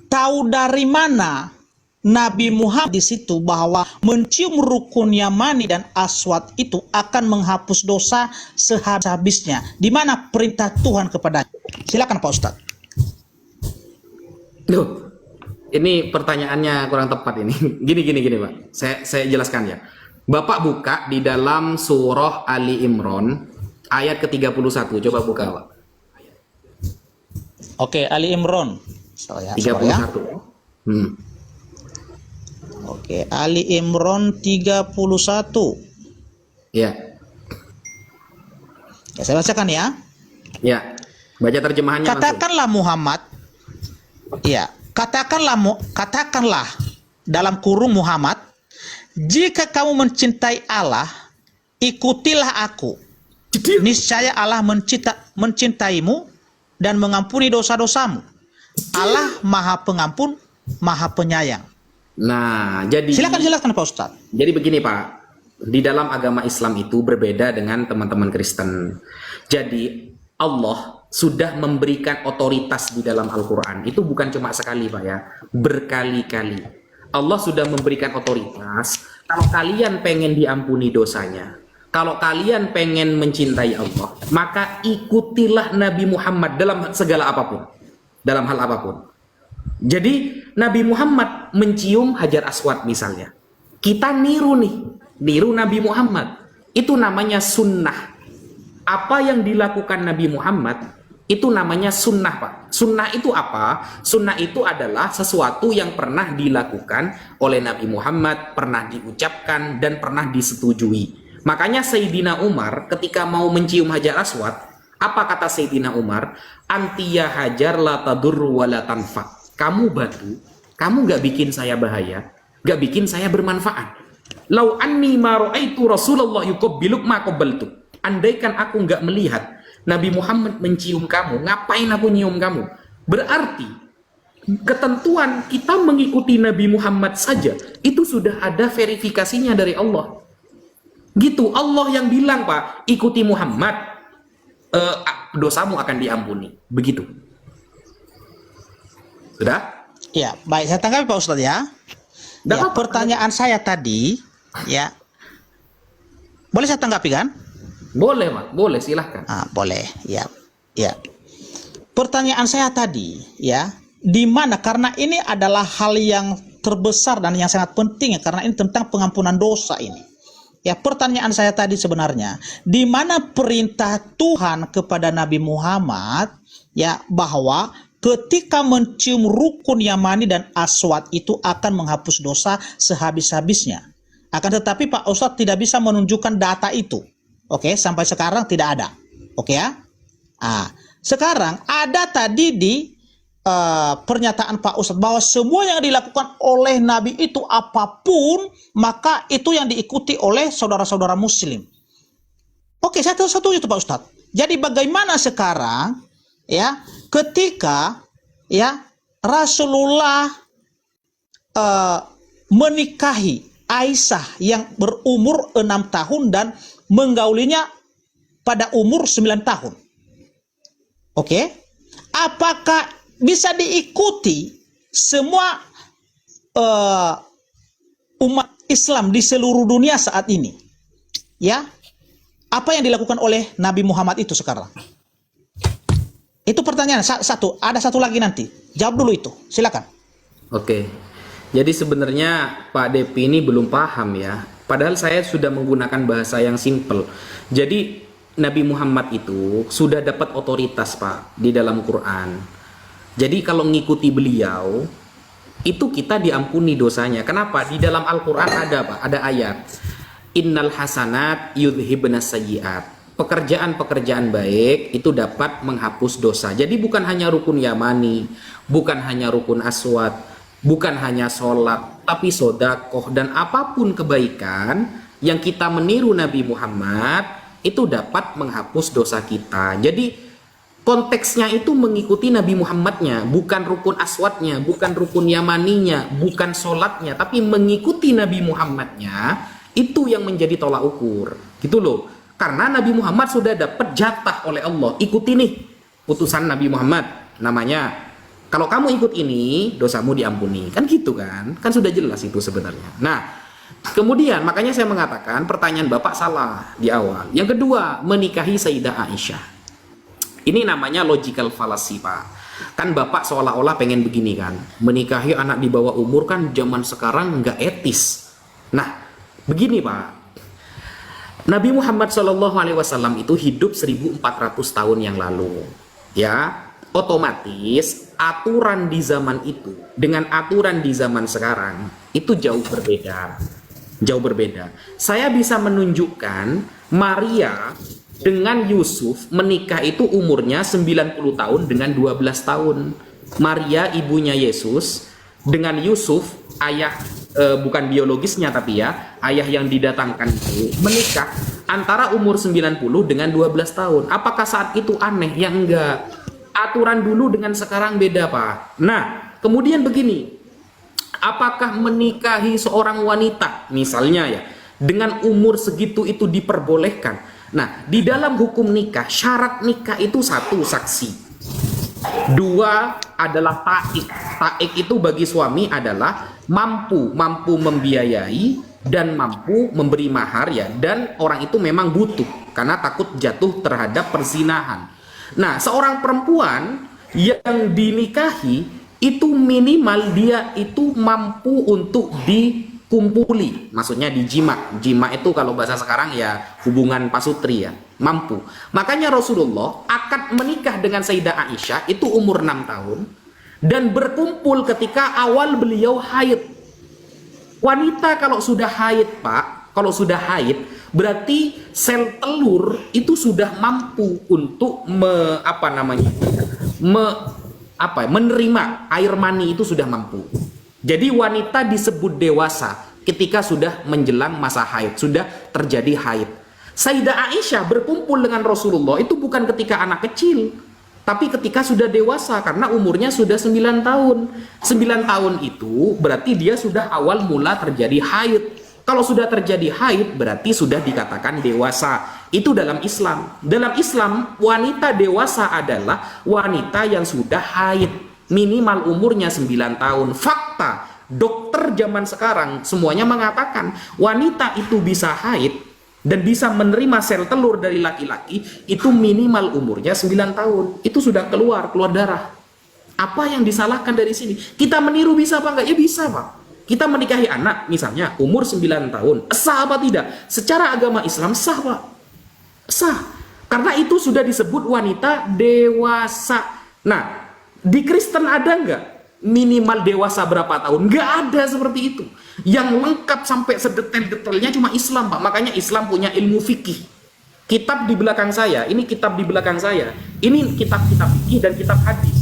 tahu dari mana Nabi Muhammad di situ bahwa mencium rukun Yamani dan Aswad itu akan menghapus dosa sehabis-habisnya? Di mana perintah Tuhan kepada? Silakan Pak Ustadz. Duh, ini pertanyaannya kurang tepat ini. Gini Pak. Saya jelaskan ya. Bapak buka di dalam surah Ali Imran ayat ke-31. Coba buka, Pak. Oke, Ali Imran. 31. Oke, Ali Imran 31. Ya. Ya, saya bacakan ya. Ya. Baca terjemahannya langsung. Katakanlah Muhammad, ya, katakanlah dalam kurung Muhammad, jika kamu mencintai Allah, ikutilah aku. Niscaya Allah mencintaimu dan mengampuni dosa-dosamu. Allah Maha Pengampun, Maha Penyayang. Nah, jadi Silakan Pak Ustadz. Jadi begini Pak, di dalam agama Islam itu berbeda dengan teman-teman Kristen. Jadi Allah sudah memberikan otoritas di dalam Al-Quran. Itu bukan cuma sekali Pak ya, berkali-kali. Allah sudah memberikan otoritas. Kalau kalian pengen diampuni dosanya, kalau kalian pengen mencintai Allah, maka ikutilah Nabi Muhammad dalam segala apapun, dalam hal apapun. Jadi Nabi Muhammad mencium Hajar Aswad misalnya, kita niru Nabi Muhammad. Itu namanya sunnah. Apa yang dilakukan Nabi Muhammad itu namanya sunnah Pak. Sunnah itu apa? Sunnah itu adalah sesuatu yang pernah dilakukan oleh Nabi Muhammad, pernah diucapkan dan pernah disetujui. Makanya Sayyidina Umar ketika mau mencium Hajar Aswad, apa kata Sayyidina Umar? Antiya hajar la tadurru wa la tanfa. Kamu batu, kamu gak bikin saya bahaya, gak bikin saya bermanfaat. Lau anni ma ra'aitu Rasulullah yuqabbiluk ma qabbaltu. Andaikan aku gak melihat Nabi Muhammad mencium kamu, ngapain aku nyium kamu? Berarti ketentuan kita mengikuti Nabi Muhammad saja itu sudah ada verifikasinya dari Allah. Gitu, Allah yang bilang Pak, ikuti Muhammad, dosamu akan diampuni. Begitu. Sudah? Ya, baik, saya tanggapi Pak Ustadz ya. Nggak Ya, apa-apa. pertanyaan saya tadi, ya, boleh saya tanggapi kan? Boleh, Pak. Boleh, silahkan. Boleh, ya, ya. Pertanyaan saya tadi, ya, di mana karena ini adalah hal yang terbesar dan yang sangat penting ya, karena ini tentang pengampunan dosa ini. Ya, pertanyaan saya tadi sebenarnya, di mana perintah Tuhan kepada Nabi Muhammad, ya, bahwa ketika mencium rukun Yamani dan Aswad itu akan menghapus dosa sehabis-habisnya. Akan tetapi Pak Ustadz tidak bisa menunjukkan data itu. Oke, sampai sekarang tidak ada. Oke ya. Sekarang ada tadi di pernyataan Pak Ustadz bahwa semua yang dilakukan oleh Nabi itu apapun, maka itu yang diikuti oleh saudara-saudara Muslim. Oke, saya setuju itu Pak Ustadz. Jadi bagaimana sekarang, ya, ketika ya Rasulullah menikahi Aisyah yang berumur 6 tahun dan menggaulinya pada umur 9 tahun. Oke. Apakah bisa diikuti semua umat Islam di seluruh dunia saat ini? Ya. Apa yang dilakukan oleh Nabi Muhammad itu sekarang? Itu pertanyaan satu. Ada satu lagi nanti. Jawab dulu itu. Silakan. Oke. Jadi sebenarnya Pak Depi ini belum paham ya. Padahal saya sudah menggunakan bahasa yang simple. Jadi Nabi Muhammad itu sudah dapat otoritas Pak di dalam Quran. Jadi kalau mengikuti beliau itu kita diampuni dosanya. Kenapa? Di dalam Al-Quran ada Pak, ada ayat. Innal hasanat yudhibnas sayyiat. Pekerjaan-pekerjaan baik itu dapat menghapus dosa. Jadi bukan hanya rukun Yamani, bukan hanya rukun Aswad, bukan hanya sholat, tapi sodakoh dan apapun kebaikan yang kita meniru Nabi Muhammad itu dapat menghapus dosa kita. Jadi konteksnya itu mengikuti Nabi Muhammadnya, bukan rukun Aswadnya, bukan rukun Yamaninya, bukan sholatnya, tapi mengikuti Nabi Muhammadnya itu yang menjadi tolak ukur. Gitu loh. Karena Nabi Muhammad sudah dapat jatah oleh Allah. Ikuti nih putusan Nabi Muhammad namanya. Kalau kamu ikut ini, dosamu diampuni. Kan gitu kan? Kan sudah jelas itu sebenarnya. Nah, kemudian makanya saya mengatakan pertanyaan Bapak salah di awal. Yang kedua, menikahi Sayyidah Aisyah. Ini namanya logical fallacy, Pak. Kan Bapak seolah-olah pengen begini kan. Menikahi anak di bawah umur kan zaman sekarang nggak etis. Nah, begini Pak. Nabi Muhammad SAW itu hidup 1400 tahun yang lalu. Ya, otomatis aturan di zaman itu dengan aturan di zaman sekarang itu jauh berbeda. Jauh berbeda. Saya bisa menunjukkan Maria dengan Yusuf menikah itu umurnya 90 tahun dengan 12 tahun. Maria ibunya Yesus dengan Yusuf ayah bukan biologisnya tapi ya ayah yang didatangkan itu menikah antara umur 90 dengan 12 tahun. Apakah saat itu aneh? Ya enggak. Aturan dulu dengan sekarang beda Pak. Nah kemudian begini, apakah menikahi seorang wanita misalnya ya dengan umur segitu itu diperbolehkan? Nah di dalam hukum nikah syarat nikah itu satu saksi, dua adalah taik. Taik itu bagi suami adalah mampu membiayai dan mampu memberi mahar ya, dan orang itu memang butuh karena takut jatuh terhadap perzinahan. Nah, seorang perempuan yang dinikahi itu minimal dia itu mampu untuk dikumpuli, maksudnya dijima. Jima itu kalau bahasa sekarang ya hubungan pasutri ya, mampu. Makanya Rasulullah akad menikah dengan Sayyidah Aisyah itu umur 6 tahun dan berkumpul ketika awal beliau haid. Wanita kalau sudah haid, Pak, kalau sudah haid berarti sel telur itu sudah mampu untuk menerima air mani, itu sudah mampu. Jadi wanita disebut dewasa ketika sudah menjelang masa haid, sudah terjadi haid. Sayyidah Aisyah berkumpul dengan Rasulullah itu bukan ketika anak kecil, tapi ketika sudah dewasa karena umurnya sudah 9 tahun. 9 tahun itu berarti dia sudah awal mula terjadi haid. Kalau sudah terjadi haid berarti sudah dikatakan dewasa. Itu dalam Islam. Dalam Islam wanita dewasa adalah wanita yang sudah haid. Minimal umurnya 9 tahun. Fakta dokter zaman sekarang semuanya mengatakan wanita itu bisa haid dan bisa menerima sel telur dari laki-laki itu minimal umurnya 9 tahun. Itu sudah keluar darah. Apa yang disalahkan dari sini? Kita meniru bisa apa enggak? Ya bisa, Pak. Kita menikahi anak misalnya umur 9 tahun. Sah apa tidak? Secara agama Islam sah, Pak. Sah. Karena itu sudah disebut wanita dewasa. Nah, di Kristen ada enggak minimal dewasa berapa tahun? Enggak ada seperti itu. Yang lengkap sampai sedetail-detailnya cuma Islam, Pak. Makanya Islam punya ilmu fikih. Kitab di belakang saya, ini kitab di belakang saya. Ini kitab-kitab fikih dan kitab hadis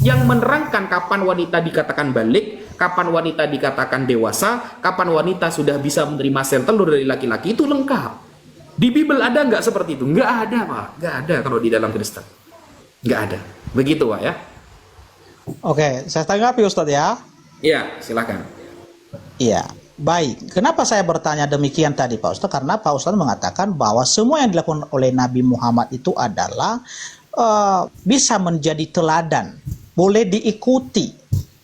yang menerangkan kapan wanita dikatakan balik, kapan wanita dikatakan dewasa, kapan wanita sudah bisa menerima sel telur dari laki-laki, itu lengkap. Di Bible ada nggak seperti itu? Nggak ada, Pak. Nggak ada kalau di dalam Kristen. Nggak ada. Begitu, Pak, ya. Oke, saya tanggapi Ustadz ya. Iya, silakan. Iya, baik. Kenapa saya bertanya demikian tadi Pak Ustadz? Karena Pak Ustadz mengatakan bahwa semua yang dilakukan oleh Nabi Muhammad itu adalah bisa menjadi teladan, boleh diikuti.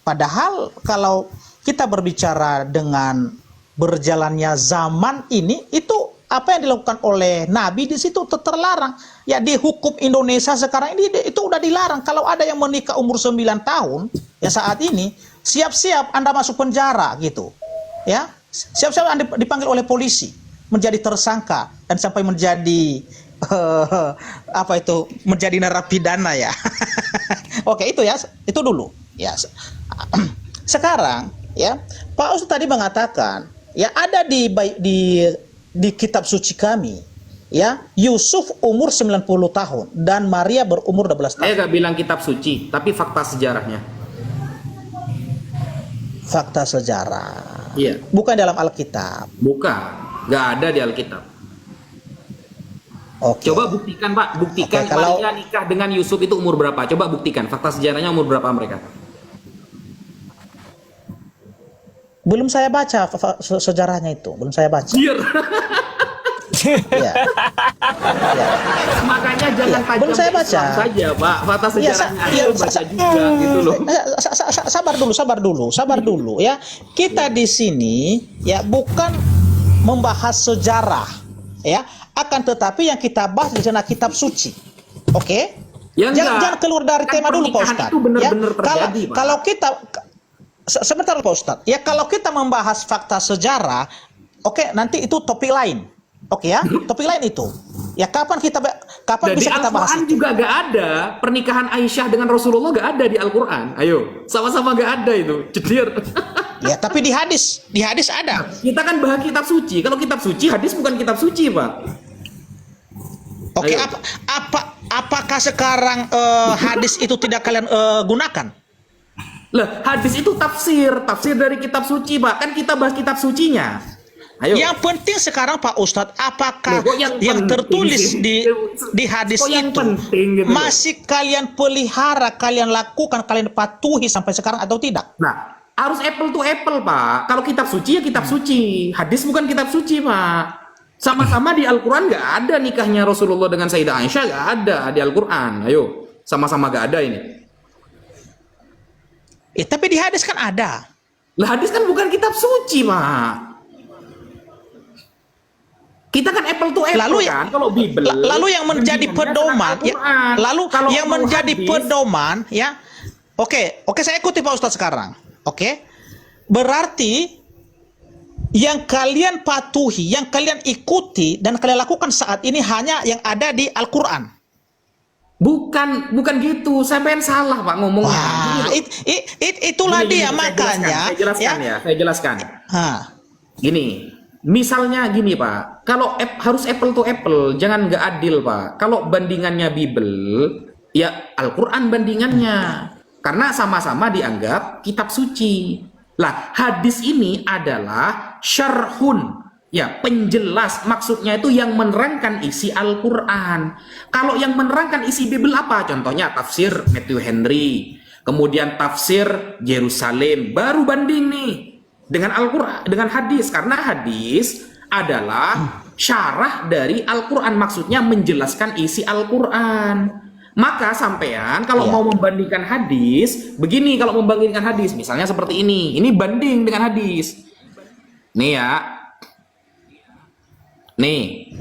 Padahal kalau kita berbicara dengan berjalannya zaman ini, itu apa yang dilakukan oleh Nabi di situ terlarang. Ya di hukum Indonesia sekarang ini itu udah dilarang. Kalau ada yang menikah umur 9 tahun, ya saat ini siap-siap Anda masuk penjara gitu. Ya, siap-siap Anda dipanggil oleh polisi menjadi tersangka dan sampai menjadi apa itu menjadi narapidana ya. Oke, itu ya, itu dulu. Ya. Sekarang ya, Pak Ustadz tadi mengatakan ya ada di kitab suci kami ya, Yusuf umur 90 tahun dan Maria berumur 12 tahun. Saya nggak bilang kitab suci, tapi fakta sejarahnya. Fakta sejarah. Iya. Bukan dalam Alkitab. Bukan. Nggak ada di Alkitab. Oke. Coba buktikan, Pak. Buktikan Oke, kalau Maria nikah dengan Yusuf itu umur berapa? Coba buktikan. Fakta sejarahnya umur berapa mereka? belum saya baca sejarahnya itu, belum saya baca. Biar. Ya. Ya. Makanya jangan Iya, tajam belum saya ke baca. Islam saja, Pak. Fakta Iya, sejarahnya iya, ayo baca juga gitu loh. Sabar dulu ya. Kita di sini ya bukan membahas sejarah ya, akan tetapi yang kita bahas di sana kitab suci. Oke? Ya Jangan keluar dari kan tema dulu Pak pernikahan Ustadz. itu benar-benar Ya, terjadi, Pak. kalau kita sebentar Pak Ustadz. Ya kalau kita membahas fakta sejarah, oke, nanti itu topik lain. Oke ya, topik lain itu. Ya kapan bisa kita bahas Al-Quran itu? juga gak ada pernikahan Aisyah dengan Rasulullah, gak ada di Al-Quran. Ayo, sama-sama gak ada itu. Cedir. Ya, tapi di hadis ada. Kita kan bahas kitab suci. Kalau kitab suci, hadis bukan kitab suci, Pak. Oke, Ayo. apakah sekarang hadis itu tidak kalian gunakan? Lah, hadis itu tafsir dari kitab suci, Pak. Kan kita bahas kitab sucinya. Ayo. Yang penting sekarang Pak Ustadz, apakah Loh, kok yang penting tertulis sih? di hadis Kok yang itu penting gitu loh? masih kalian pelihara, kalian lakukan, kalian patuhi sampai sekarang atau tidak? Nah, harus apple to apple, Pak. Kalau kitab suci ya kitab suci. Hadis bukan kitab suci, Pak. Sama-sama di Al-Quran nggak ada nikahnya Rasulullah dengan Sayyidah Aisyah, nggak ada di Al-Quran. Ayo, sama-sama nggak ada ini. Tapi di hadis kan ada. Lah, hadis kan bukan kitab suci, Pak. Kita kan apple to apple Lalu kan, kalau Bible. Lalu yang menjadi pedoman, ya, lalu Kalau yang mau menjadi hadis, pedoman, ya, oke, saya ikuti Pak Ustadz sekarang, oke, berarti yang kalian patuhi, yang kalian ikuti dan kalian lakukan saat ini hanya yang ada di Al-Quran. bukan gitu. Saya pengen salah, Pak, ngomongnya. Wah, itulah Gini, dia makanya. Saya jelaskan. Gini. Misalnya gini, Pak, kalau harus apple to apple, jangan nggak adil, Pak. Kalau bandingannya Bible, ya Al-Quran bandingannya. Karena sama-sama dianggap kitab suci. Lah, hadis ini adalah syarhun, ya penjelas, maksudnya itu yang menerangkan isi Al-Quran. Kalau yang menerangkan isi Bible apa? Contohnya tafsir Matthew Henry, kemudian tafsir Yerusalem, baru banding nih dengan Al-Quran, dengan hadis. Karena hadis adalah syarah dari Al-Quran, maksudnya menjelaskan isi Al-Quran. Maka sampean kalau Iya. mau membandingkan hadis, begini kalau membandingkan hadis, misalnya seperti ini banding dengan hadis. Nih ya. Nih.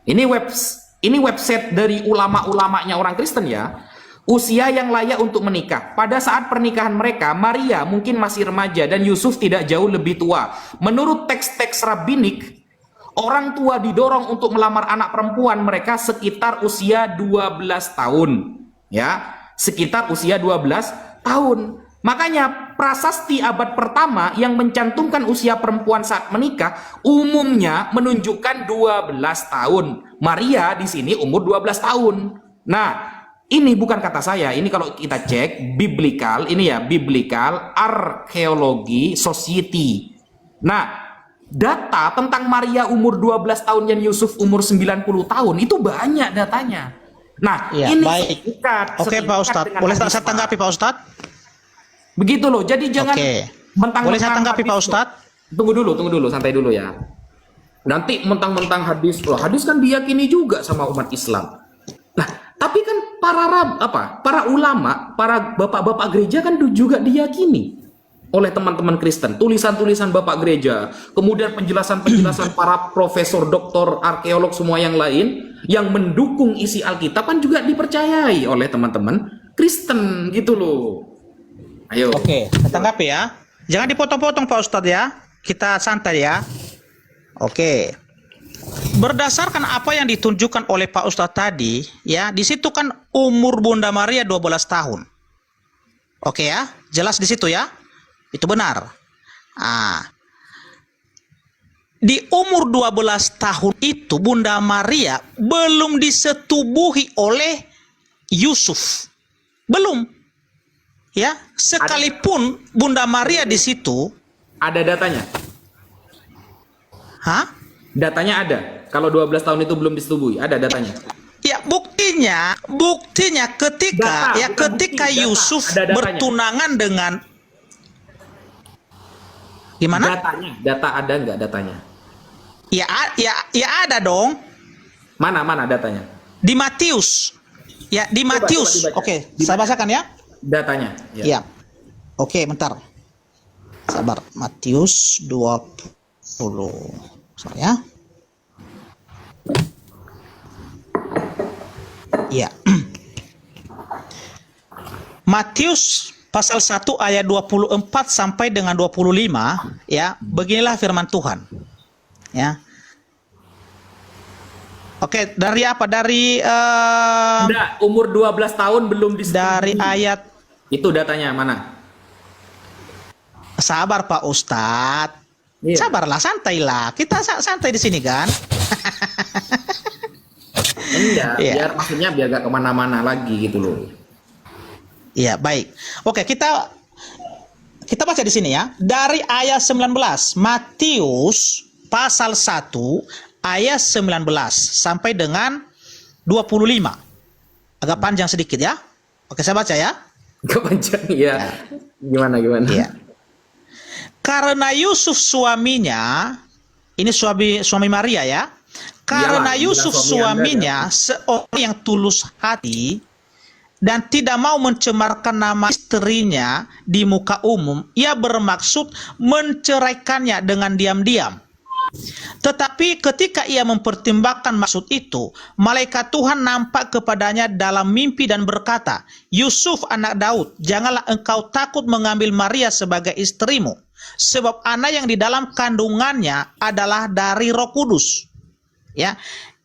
Ini website dari ulama-ulamanya orang Kristen ya. Usia yang layak untuk menikah. Pada saat pernikahan mereka, Maria mungkin masih remaja dan Yusuf tidak jauh lebih tua. Menurut teks-teks rabbinik, orang tua didorong untuk melamar anak perempuan mereka sekitar usia 12 tahun. Ya, sekitar usia 12 tahun. Makanya prasasti abad pertama yang mencantumkan usia perempuan saat menikah umumnya menunjukkan 12 tahun. Maria di sini umur 12 tahun. Nah, ini bukan kata saya, ini kalau kita cek biblical, ini ya Biblical Archaeology Society. Nah, data tentang Maria umur 12 tahun dan Yusuf umur 90 tahun itu banyak datanya. Nah, Iya, ini baik. Oke, Pak Ustadz. Boleh saya tanggapi, Pak Ustadz? Begitu loh. Jadi jangan Oke. mentang-mentang Boleh saya tanggapi, Pak hadis. Ustadz? Tunggu dulu, santai dulu ya. Nanti mentang-mentang hadis, loh, hadis kan diyakini juga sama umat Islam. Nah, tapi kan para ulama, para bapak-bapak gereja kan juga diyakini oleh teman-teman Kristen. Tulisan-tulisan bapak gereja, kemudian penjelasan-penjelasan para profesor, doktor, arkeolog semua yang lain yang mendukung isi Alkitab kan juga dipercayai oleh teman-teman Kristen gitu loh. Ayo. Oke, saya tanggapi ya. Jangan dipotong-potong Pak Ustadz ya. Kita santai ya. Oke. Berdasarkan apa yang ditunjukkan oleh Pak Ustadz tadi, ya, di situ kan umur Bunda Maria 12 tahun. Oke ya, jelas di situ ya. Itu benar. Di umur 12 tahun itu Bunda Maria belum disetubuhi oleh Yusuf. Belum. Ya, sekalipun Bunda Maria di situ, Ada datanya. hah? Datanya ada. Kalau 12 tahun itu belum disetubui, ada datanya. Ya, buktinya ketika Data, bukan ketika bukti, data. Yusuf Ada datanya. bertunangan dengan gimana? Data ada nggak datanya? Ya ada dong. Mana datanya? Di Matius. Ya, di Coba Matius. dibaca. Oke, saya bacakan ya. Datanya. Ya. Ya. Oke, bentar. Sabar. Matius 20. Saya. Ya. Matius pasal 1 ayat 24 sampai dengan 25, ya. Beginilah firman Tuhan. Ya. Oke, dari apa? Dari Enggak, umur 12 tahun belum disetubui. dari ayat. Itu datanya mana? Sabar Pak Ustadz. Iya. Sabarlah, santailah. Kita santai di sini kan. Enggak, Iya. biar gak kemana-mana lagi gitu loh. Iya, baik. Oke, kita baca di sini ya. Dari ayat 19, Matius pasal 1 ayat 19 sampai dengan 25. Agak panjang sedikit ya. Oke, saya baca ya. Kepanjang ya. Gimana? Iya. Karena Yusuf suaminya, ini suami Maria ya. Karena Iyalah, Yusuf bilang suami suaminya seorang yang tulus hati dan tidak mau mencemarkan nama istrinya di muka umum, ia bermaksud menceraikannya dengan diam-diam. Tetapi ketika ia mempertimbangkan maksud itu, malaikat Tuhan nampak kepadanya dalam mimpi dan berkata, Yusuf anak Daud, janganlah engkau takut mengambil Maria sebagai istrimu, sebab anak yang di dalam kandungannya adalah dari Roh Kudus. Ya,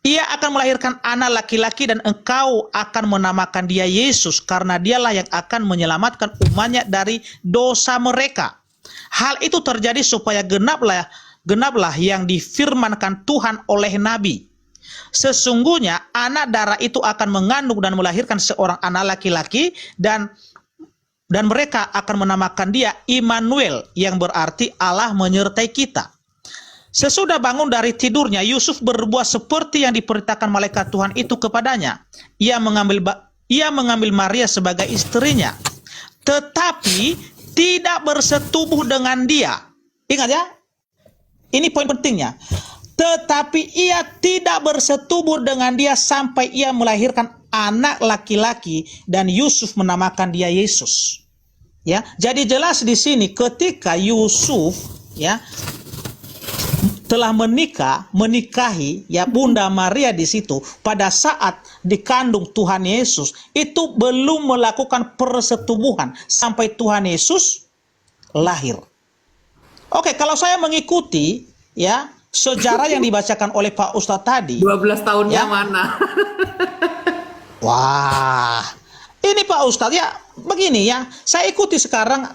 ia akan melahirkan anak laki-laki dan engkau akan menamakan dia Yesus karena dialah yang akan menyelamatkan umatnya dari dosa mereka. Hal itu terjadi supaya genaplah yang difirmankan Tuhan oleh Nabi. Sesungguhnya anak darah itu akan mengandung dan melahirkan seorang anak laki-laki dan mereka akan menamakan dia Immanuel yang berarti Allah menyertai kita. Sesudah bangun dari tidurnya, Yusuf berbuat seperti yang diperintahkan malaikat Tuhan itu kepadanya. Ia mengambil Maria sebagai istrinya, tetapi tidak bersetubuh dengan dia. Ingat ya, ini poin pentingnya. Tetapi ia tidak bersetubuh dengan dia sampai ia melahirkan anak laki-laki dan Yusuf menamakan dia Yesus. Ya, jadi jelas di sini ketika Yusuf ya telah menikahi ya Bunda Maria di situ pada saat dikandung Tuhan Yesus, itu belum melakukan persetubuhan sampai Tuhan Yesus lahir. Oke, kalau saya mengikuti ya sejarah yang dibacakan oleh Pak Ustadz tadi, 12 tahunnya ya. mana? Wah, ini Pak Ustadz ya begini ya, saya ikuti sekarang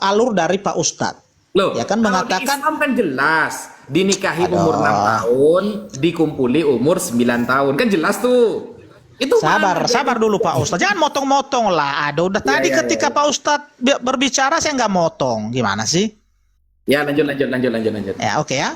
alur dari Pak Ustadz. Loh, Ya kan kalau mengatakan- di Islam kan jelas dinikahi Aduh. umur 6 tahun, dikumpuli umur 9 tahun. Kan jelas tuh. Itu mana Sabar dulu Pak Ustadz, jangan motong-motong lah. Aduh, udah tadi ya, ketika Pak Ustadz berbicara saya nggak motong, gimana sih? Ya, lanjut. Ya oke ya.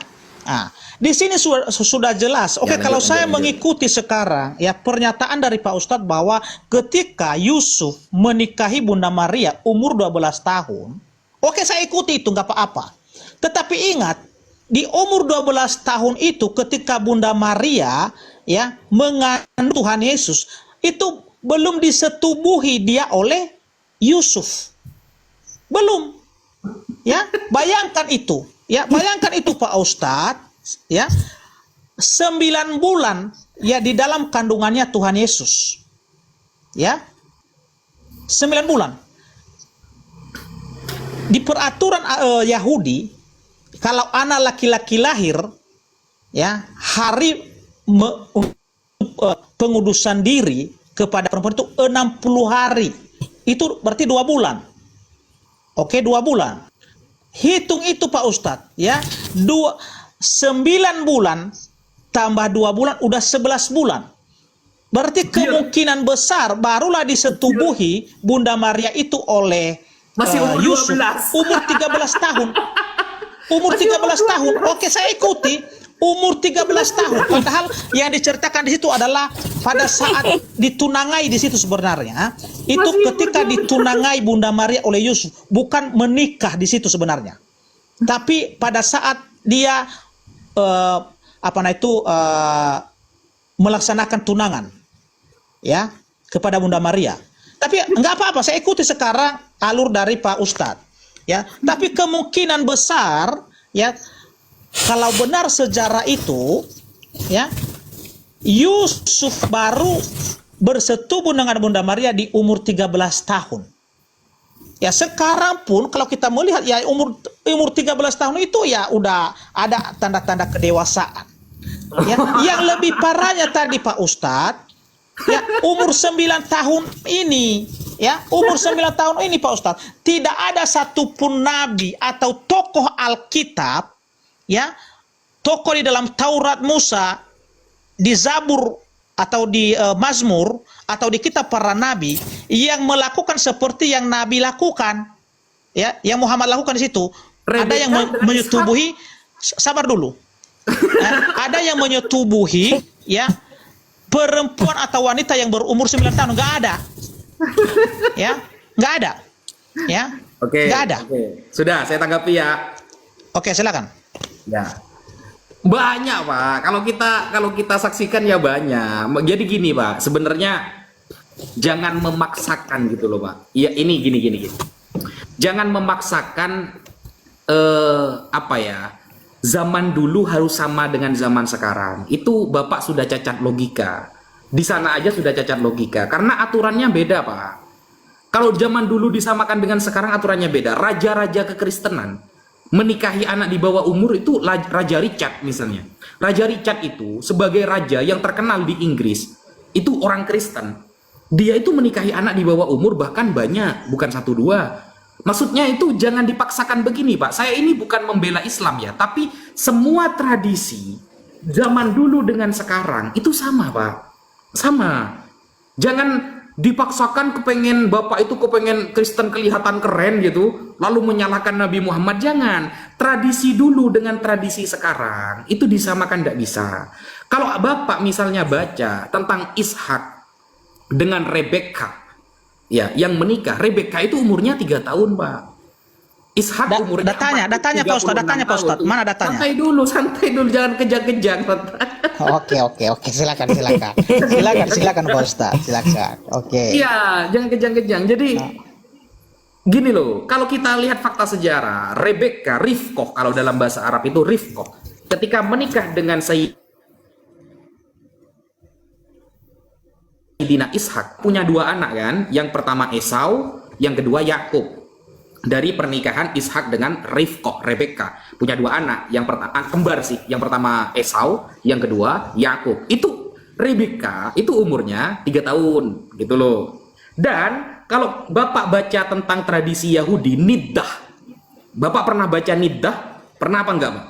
Nah, di sini sudah jelas. Oke, Ya, kalau lanjut. saya mengikuti sekarang ya pernyataan dari Pak Ustadz bahwa ketika Yusuf menikahi Bunda Maria umur 12 tahun, oke saya ikuti itu nggak apa-apa. Tetapi ingat, di umur 12 tahun itu ketika Bunda Maria ya mengandung Tuhan Yesus, itu belum disetubuhi dia oleh Yusuf. Belum. Ya, bayangkan itu. Ya, bayangkan itu Pak Ustadz, ya. 9 bulan ya di dalam kandungannya Tuhan Yesus. Ya. 9 bulan. Di peraturan Yahudi, kalau anak laki-laki lahir ya, hari pengudusan diri kepada perempuan itu 60 hari. Itu berarti 2 bulan. Oke, 2 bulan. Hitung itu Pak Ustadz ya. 9 bulan tambah 2 bulan udah 11 bulan. Berarti kemungkinan besar barulah disetubuhi Bunda Maria itu oleh Masih umur Yusuf 12. umur 13 tahun. Umur 13 tahun. Oke, saya ikuti. Umur 13 tahun. Padahal yang diceritakan di situ adalah pada saat ditunangai di situ sebenarnya. Itu Masih ketika umur 12. ditunangai Bunda Maria oleh Yusuf, bukan menikah di situ sebenarnya. Tapi pada saat dia melaksanakan tunangan ya kepada Bunda Maria. Tapi nggak apa-apa, saya ikuti sekarang alur dari Pak Ustadz ya. Tapi kemungkinan besar ya kalau benar sejarah itu ya Yusuf baru bersetubuh dengan Bunda Maria di umur 13 tahun. Ya sekarang pun kalau kita melihat ya umur 13 tahun itu ya udah ada tanda-tanda kedewasaan. Ya, yang lebih parahnya tadi Pak Ustadz ya umur 9 tahun ini ya umur 9 tahun ini Pak Ustadz tidak ada satupun nabi atau tokoh Alkitab ya tokoh di dalam Taurat Musa, di Zabur atau di Mazmur atau di kitab para nabi yang melakukan seperti yang Nabi lakukan ya yang Muhammad lakukan di situ. Ada yang menyetubuhi, sabar dulu. Ada yang menyetubuhi ya perempuan atau wanita yang berumur 9 tahun, nggak ada. Ya, nggak ada. Ya. Oke. Nggak ada. Oke. Sudah, saya tanggapi ya. Oke, silakan. Ya. Banyak, Pak. Kalau kita saksikan ya banyak. Jadi gini, Pak. Sebenarnya jangan memaksakan gitu loh, Pak. Iya, ini gini. Jangan memaksakan zaman dulu harus sama dengan zaman sekarang. Itu Bapak sudah cacat logika. Di sana aja sudah cacat logika karena aturannya beda, Pak. Kalau zaman dulu disamakan dengan sekarang aturannya beda. Raja-raja kekristenan menikahi anak di bawah umur itu Raja Richard misalnya. Raja Richard itu sebagai raja yang terkenal di Inggris, itu orang Kristen. Dia itu menikahi anak di bawah umur bahkan banyak, bukan 1 2. Maksudnya itu jangan dipaksakan begini, Pak. Saya ini bukan membela Islam ya, tapi semua tradisi zaman dulu dengan sekarang itu sama, Pak. Sama. Jangan dipaksakan Bapak itu kepengen Kristen kelihatan keren gitu, lalu menyalahkan Nabi Muhammad. Jangan. Tradisi dulu dengan tradisi sekarang itu disamakan, tidak bisa. Kalau Bapak misalnya baca tentang Ishak dengan Rebeka, ya, yang menikah, Rebeka itu umurnya 3 tahun, Pak. Ishak umurnya Datanya Pak Ustadz, 36 datanya Pak Ustadz. tahun. Mana datanya? Santai dulu, jangan kejang-kejang. Oke, silakan. Silakan Pak Ustadz, silakan. Oke. Iya, jangan kejang-kejang. Jadi gini loh, kalau kita lihat fakta sejarah, Rebecca, Rifkoh, kalau dalam bahasa Arab itu Rifkoh, ketika menikah dengan Sayyidina Ishak, punya 2 anak kan, yang pertama Esau, yang kedua Yakub. Dari pernikahan Ishak dengan Rifkoh, Rebecca, punya 2 anak, yang pertama kembar sih, yang pertama Esau, yang kedua Yakub. Itu Rebecca itu umurnya 3 tahun, gitu loh. Dan kalau Bapak baca tentang tradisi Yahudi, niddah. Bapak pernah baca niddah? Pernah apa enggak, Pak?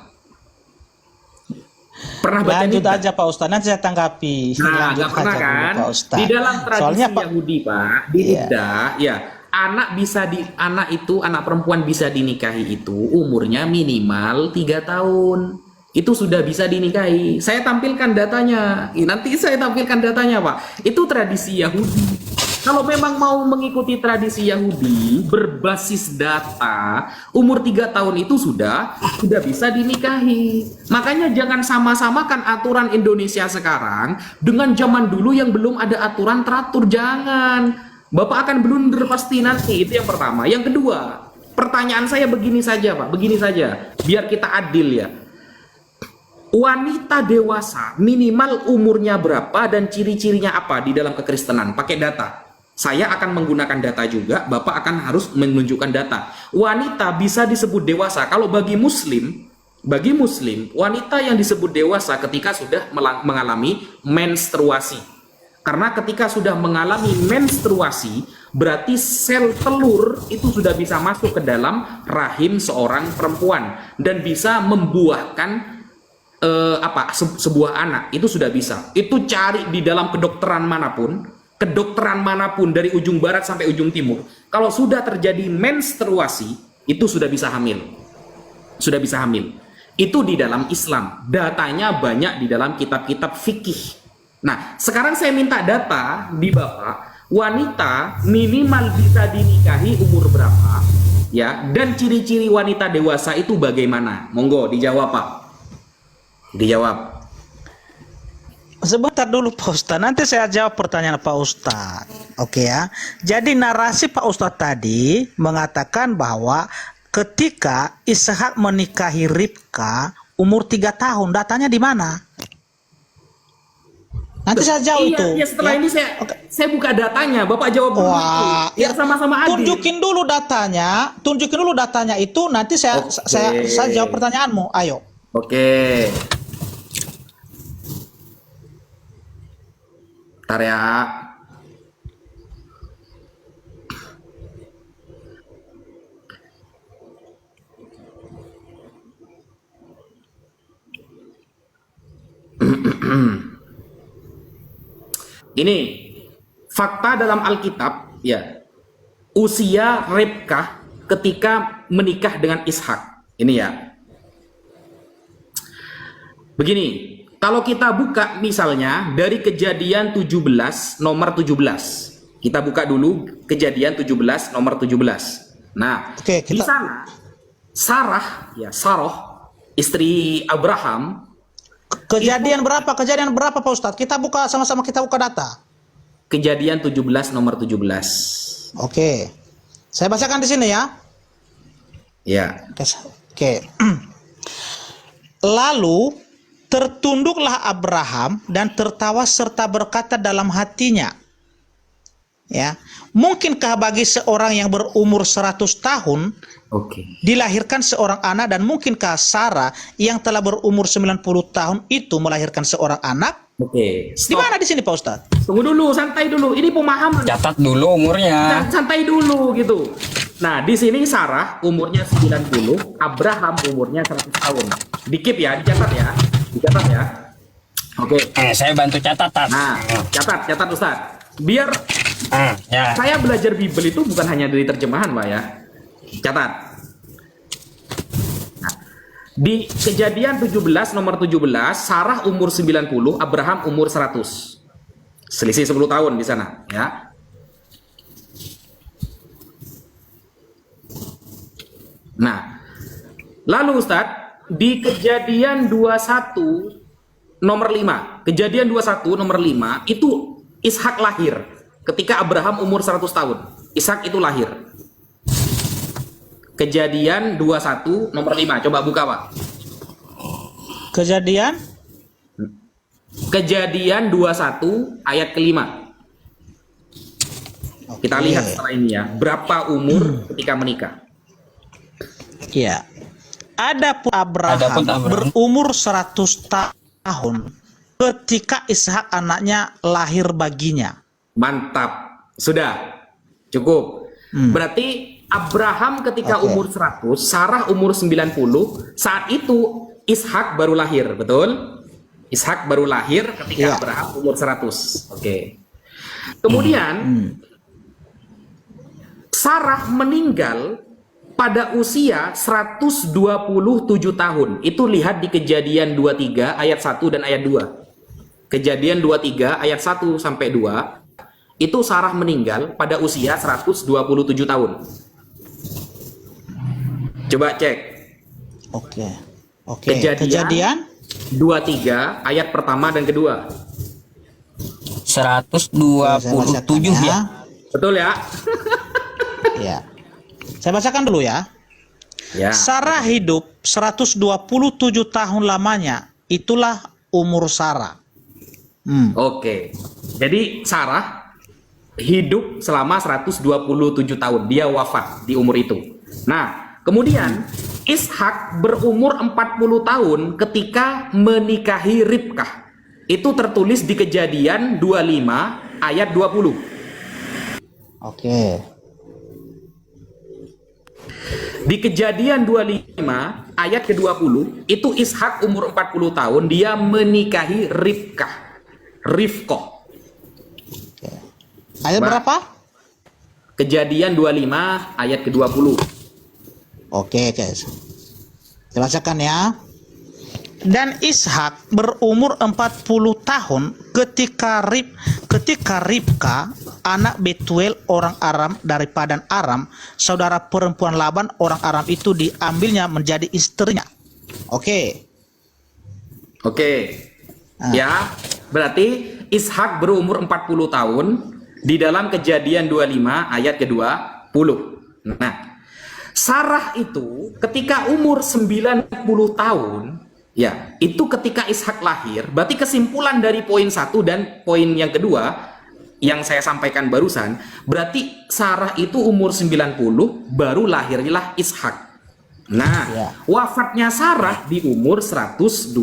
Pernah baca Lanjut niddah? aja Pak Ustadz, nanti saya tanggapi. Nah, Lanjut nggak pernah aja kan? dulu, Pak Ustadz. Di dalam tradisi Soalnya Pak, Yahudi, Pak, di niddah, ya, anak perempuan bisa dinikahi itu umurnya minimal 3 tahun. Itu sudah bisa dinikahi. Saya tampilkan datanya. Nanti saya tampilkan datanya, Pak. Itu tradisi Yahudi. Kalau memang mau mengikuti tradisi Yahudi berbasis data, umur 3 tahun itu sudah bisa dinikahi. Makanya jangan sama-samakan aturan Indonesia sekarang dengan zaman dulu yang belum ada aturan teratur. Jangan. Bapak akan blunder pasti nanti. Itu yang pertama. Yang kedua, pertanyaan saya begini saja, Pak. Begini saja. Biar kita adil ya. Wanita dewasa minimal umurnya berapa dan ciri-cirinya apa di dalam kekristenan? Pakai data. Saya akan menggunakan data juga, Bapak akan harus menunjukkan data. Wanita bisa disebut dewasa kalau bagi muslim, wanita yang disebut dewasa ketika sudah mengalami menstruasi. Karena ketika sudah mengalami menstruasi, berarti sel telur itu sudah bisa masuk ke dalam rahim seorang perempuan dan bisa membuahkan sebuah anak. Itu sudah bisa. Itu cari di dalam kedokteran manapun dari ujung barat sampai ujung timur. Kalau sudah terjadi menstruasi, itu sudah bisa hamil. Itu di dalam Islam. Datanya banyak di dalam kitab-kitab fikih. Nah, sekarang saya minta data di Bapak. Wanita minimal bisa dinikahi umur berapa? Ya, dan ciri-ciri wanita dewasa itu bagaimana? Monggo dijawab, Pak. Dijawab. sebentar dulu Pak Ustadz, nanti saya jawab pertanyaan Pak Ustadz. Oke ya. Jadi narasi Pak Ustadz tadi mengatakan bahwa ketika Ishak menikahi Ribka umur 3 tahun, datanya di mana? Nanti saya jawab itu. Iya, setelah ini saya buka datanya, Bapak jawab dulu. Wah, Biar sama-sama adil. tunjukin dulu datanya itu, nanti saya jawab pertanyaanmu. Ayo. Oke. Bentar ya. Ini fakta dalam Alkitab ya. Usia Ribkah ketika menikah dengan Ishak. Ini ya. Begini, kalau kita buka misalnya dari Kejadian 17 nomor 17. Kita buka dulu Kejadian 17 nomor 17. Nah, Oke, di sana Sarah istri Abraham. Kejadian berapa Pak Ustadz? Kita buka sama-sama, kita buka data. Kejadian 17 nomor 17. Oke. Saya bacakan di sini ya. Ya. Oke. Lalu tertunduklah Abraham dan tertawa serta berkata dalam hatinya, ya, mungkinkah bagi seorang yang berumur 100 tahun dilahirkan seorang anak, dan mungkinkah Sarah yang telah berumur 90 tahun itu melahirkan seorang anak? Oke. Di mana di sini Pak Ustadz? Tunggu dulu, santai dulu. Ini pemahaman. Catat dulu umurnya. Santai dulu gitu. Nah, di sini Sarah umurnya 90, Abraham umurnya 100 tahun. Dikip ya, dicatat ya. Dicatat ya. Oke. Saya bantu catatan. Nah, catat Ustaz. Biar ya. saya belajar Bible itu bukan hanya dari terjemahan, Pak ya. Catat. Nah, di Kejadian 17 nomor 17, Sarah umur 90, Abraham umur 100. Selisih 10 tahun di sana, ya. Nah, lalu Ustadz, di kejadian 21 nomor 5, kejadian 21 nomor 5 itu Ishak lahir ketika Abraham umur 100 tahun. Ishak itu lahir. Kejadian 21 nomor 5, coba buka Pak. Kejadian 21 ayat ke-5. Kita lihat setelah ini ya, berapa umur ketika menikah. Ya. Adapun Abraham berumur 100 tahun ketika Ishak anaknya lahir baginya. Mantap. Sudah. Cukup. Berarti Abraham ketika umur 100, Sarah umur 90, saat itu Ishak baru lahir, betul? Ishak baru lahir ketika Abraham umur 100. Oke. Kemudian Sarah meninggal pada usia 127 tahun. Itu lihat di Kejadian 23 ayat 1 dan ayat 2. Kejadian 23 ayat 1 sampai 2. Itu Sarah meninggal pada usia 127 tahun. Coba cek. Oke. Kejadian 23 ayat pertama dan kedua. 127 ya. Betul ya? Ya. Saya bacakan dulu ya. Ya. Sarah hidup 127 tahun lamanya. Itulah umur Sarah. Oke. Jadi Sarah hidup selama 127 tahun. Dia wafat di umur itu. Nah, kemudian Ishak berumur 40 tahun ketika menikahi Ribkah. Itu tertulis di Kejadian 25 ayat 20. Oke. Di Kejadian 25 ayat ke-20 itu Ishak umur 40 tahun, dia menikahi Rifqah. Ayat berapa? Kejadian 25 ayat ke-20. Oke, guys. Saya bacakan ya. Dan Ishak berumur 40 tahun ketika Ribka anak Betuel orang Aram dari Padan Aram, saudara perempuan Laban orang Aram itu diambilnya menjadi istrinya. Oke. Ya, berarti Ishak berumur 40 tahun di dalam Kejadian 25 ayat ke-20. Nah, Sarah itu ketika umur 90 tahun, ya, itu ketika Ishak lahir. Berarti kesimpulan dari poin 1 dan poin yang kedua yang saya sampaikan barusan, berarti Sarah itu umur 90 baru lahirlah Ishak. Nah, wafatnya Sarah di umur 127.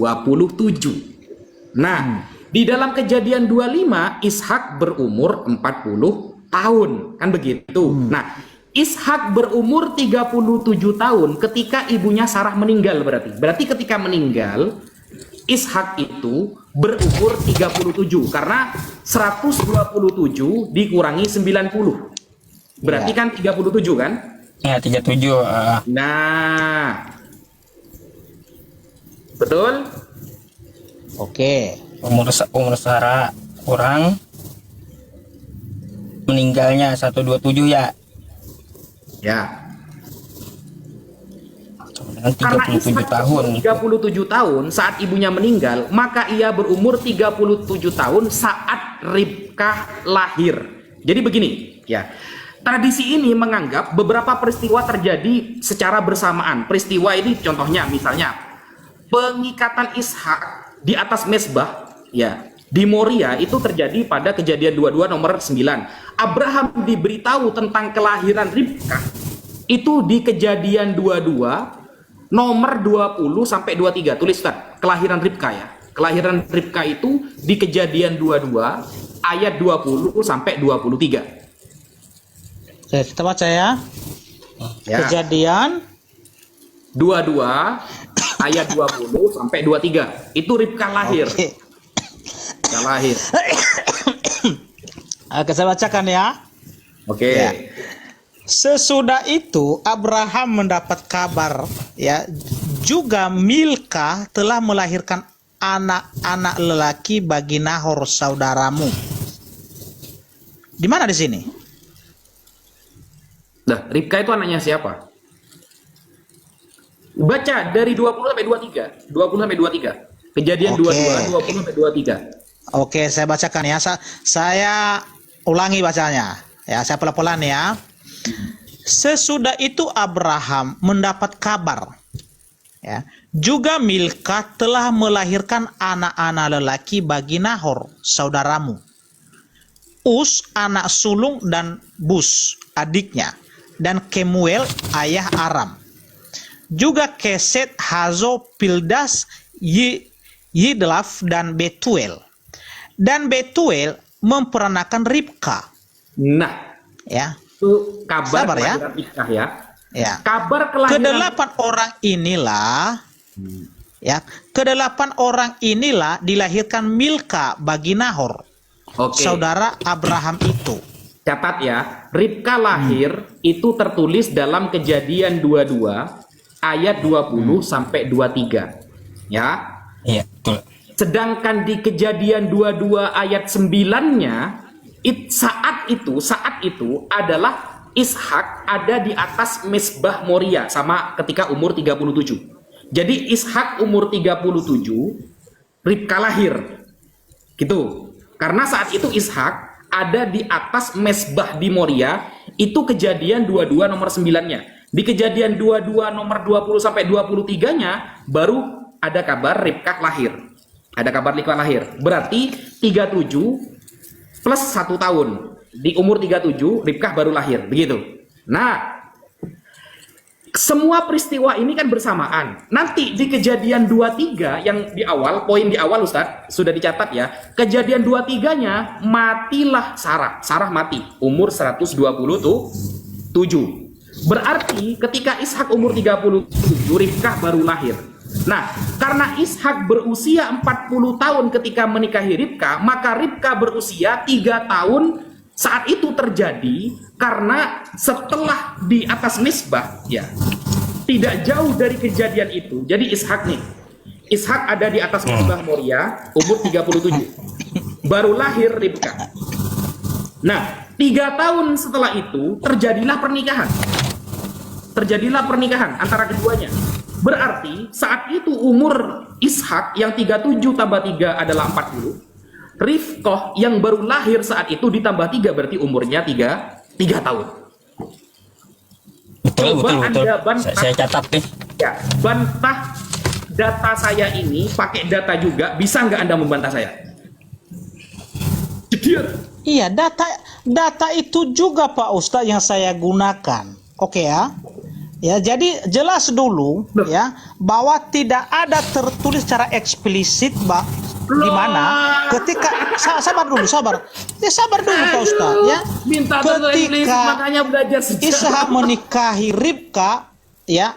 Nah, di dalam Kejadian 25 Ishak berumur 40 tahun, kan begitu. Nah, Ishak berumur 37 tahun ketika ibunya Sarah meninggal berarti. Berarti ketika meninggal, Ishak itu berumur 37 karena 127 dikurangi 90. Berarti kan 37 kan? Ya, 37. Nah. Betul? Oke. Umur Sarah kurang meninggalnya 127 ya. Ya. Karena 37 tahun. 37 tahun saat ibunya meninggal, maka ia berumur 37 tahun saat Ribkah lahir. Jadi begini, ya. Tradisi ini menganggap beberapa peristiwa terjadi secara bersamaan. Peristiwa ini contohnya misalnya pengikatan Ishak di atas mezbah, ya, di Moria itu terjadi pada Kejadian 22 nomor 9. Abraham diberitahu tentang kelahiran Ribkah itu di Kejadian 22 nomor 20 sampai 23. Tulis Ustaz, kelahiran Ribkah ya. Kelahiran Ribkah itu di Kejadian 22 ayat 20 sampai 23. Oke, kita baca ya. Kejadian 22 ayat 20 sampai 23. Itu Ribkah lahir. Ribkah lahir. Oke, saya bacakan ya. Oke. Ya. Sesudah itu Abraham mendapat kabar, ya, juga Milka telah melahirkan anak-anak lelaki bagi Nahor saudaramu. Di mana di sini? Nah, Ribkah itu anaknya siapa? Baca dari 20 sampai 23. 20 sampai 23. Kejadian Oke. 22, 20 sampai 23. Oke, saya bacakan ya. Saya ulangi bacanya. Ya, saya pelan-pelan ya. Sesudah itu Abraham mendapat kabar. Ya, juga Milka telah melahirkan anak-anak lelaki bagi Nahor, saudaramu. Us, anak sulung, dan Bus, adiknya. Dan Kemuel, ayah Aram. Juga Keset, Hazo, Pildas, Yidlaf, dan Betuel. Dan Betuel memperanakan Ribka. Nah, Ya, itu kabar Sabar ya. kelahiran Ishak ya. ya. Kabar kelahiran Kedelapan orang inilah, ya, kedelapan orang inilah dilahirkan Milka bagi Nahor, Oke. saudara Abraham itu. Catat ya, Ribka lahir itu tertulis dalam Kejadian 22 ayat 20 sampai 23. Ya. Iya, betul. Sedangkan di Kejadian 22 ayat 9-nya saat itu adalah Ishak ada di atas Mesbah Moria sama ketika umur 37. Jadi Ishak umur 37, Ribka lahir. Gitu. Karena saat itu Ishak ada di atas Mesbah di Moria, itu Kejadian 22 nomor 9-nya. Di Kejadian 22 nomor 20 sampai 23-nya baru ada kabar Ribka lahir. Ada kabar Ribka lahir. Berarti 37 plus 1 tahun. Di umur 37 Ribka baru lahir. Begitu. Nah, semua peristiwa ini kan bersamaan. Nanti di Kejadian 23 yang di awal, poin di awal Ustadz, sudah dicatat ya. Kejadian 23-nya matilah Sarah. Sarah mati umur 127. Berarti ketika Ishak umur 37, Ribkah baru lahir. Nah, karena Ishak berusia 40 tahun ketika menikahi Ribkah, maka Ribkah berusia 3 tahun saat itu terjadi karena setelah di atas Misbah, ya, tidak jauh dari kejadian itu. Jadi Ishak nih, Ishak ada di atas Misbah Moria, umur 37. Baru lahir Ribkah. Nah, 3 tahun setelah itu terjadilah pernikahan. Terjadilah pernikahan antara keduanya. Berarti saat itu umur Ishak yang 37 tambah 3 adalah 40. Rifqah yang baru lahir saat itu ditambah 3 berarti umurnya 3 tahun. Betul, Coba betul, betul. Anda bantah. Saya catat nih. Ya, bantah data saya ini pakai data juga, bisa nggak Anda membantah saya? Jedier. Iya, data itu juga Pak Ustadz yang saya gunakan. Oke ya. Ya, jadi jelas dulu ya bahwa tidak ada tertulis secara eksplisit, Pak, di mana ketika sabar dulu. Ya sabar dulu Pak Ustadz ya. Minta tertulis, makanya belajar sejarah. Ishak menikahi Ribka ya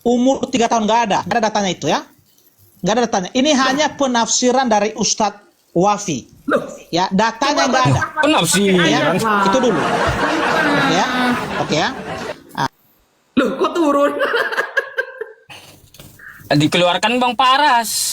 umur 3 tahun, nggak ada datanya itu ya. Nggak ada datanya. Ini hanya penafsiran dari Ustadz Wafi. Loh, Ya, datanya nggak ada. Penafsiran. Ya, itu dulu. Ya. Oke ya. loh kok turun? Dikeluarkan Bang Paras.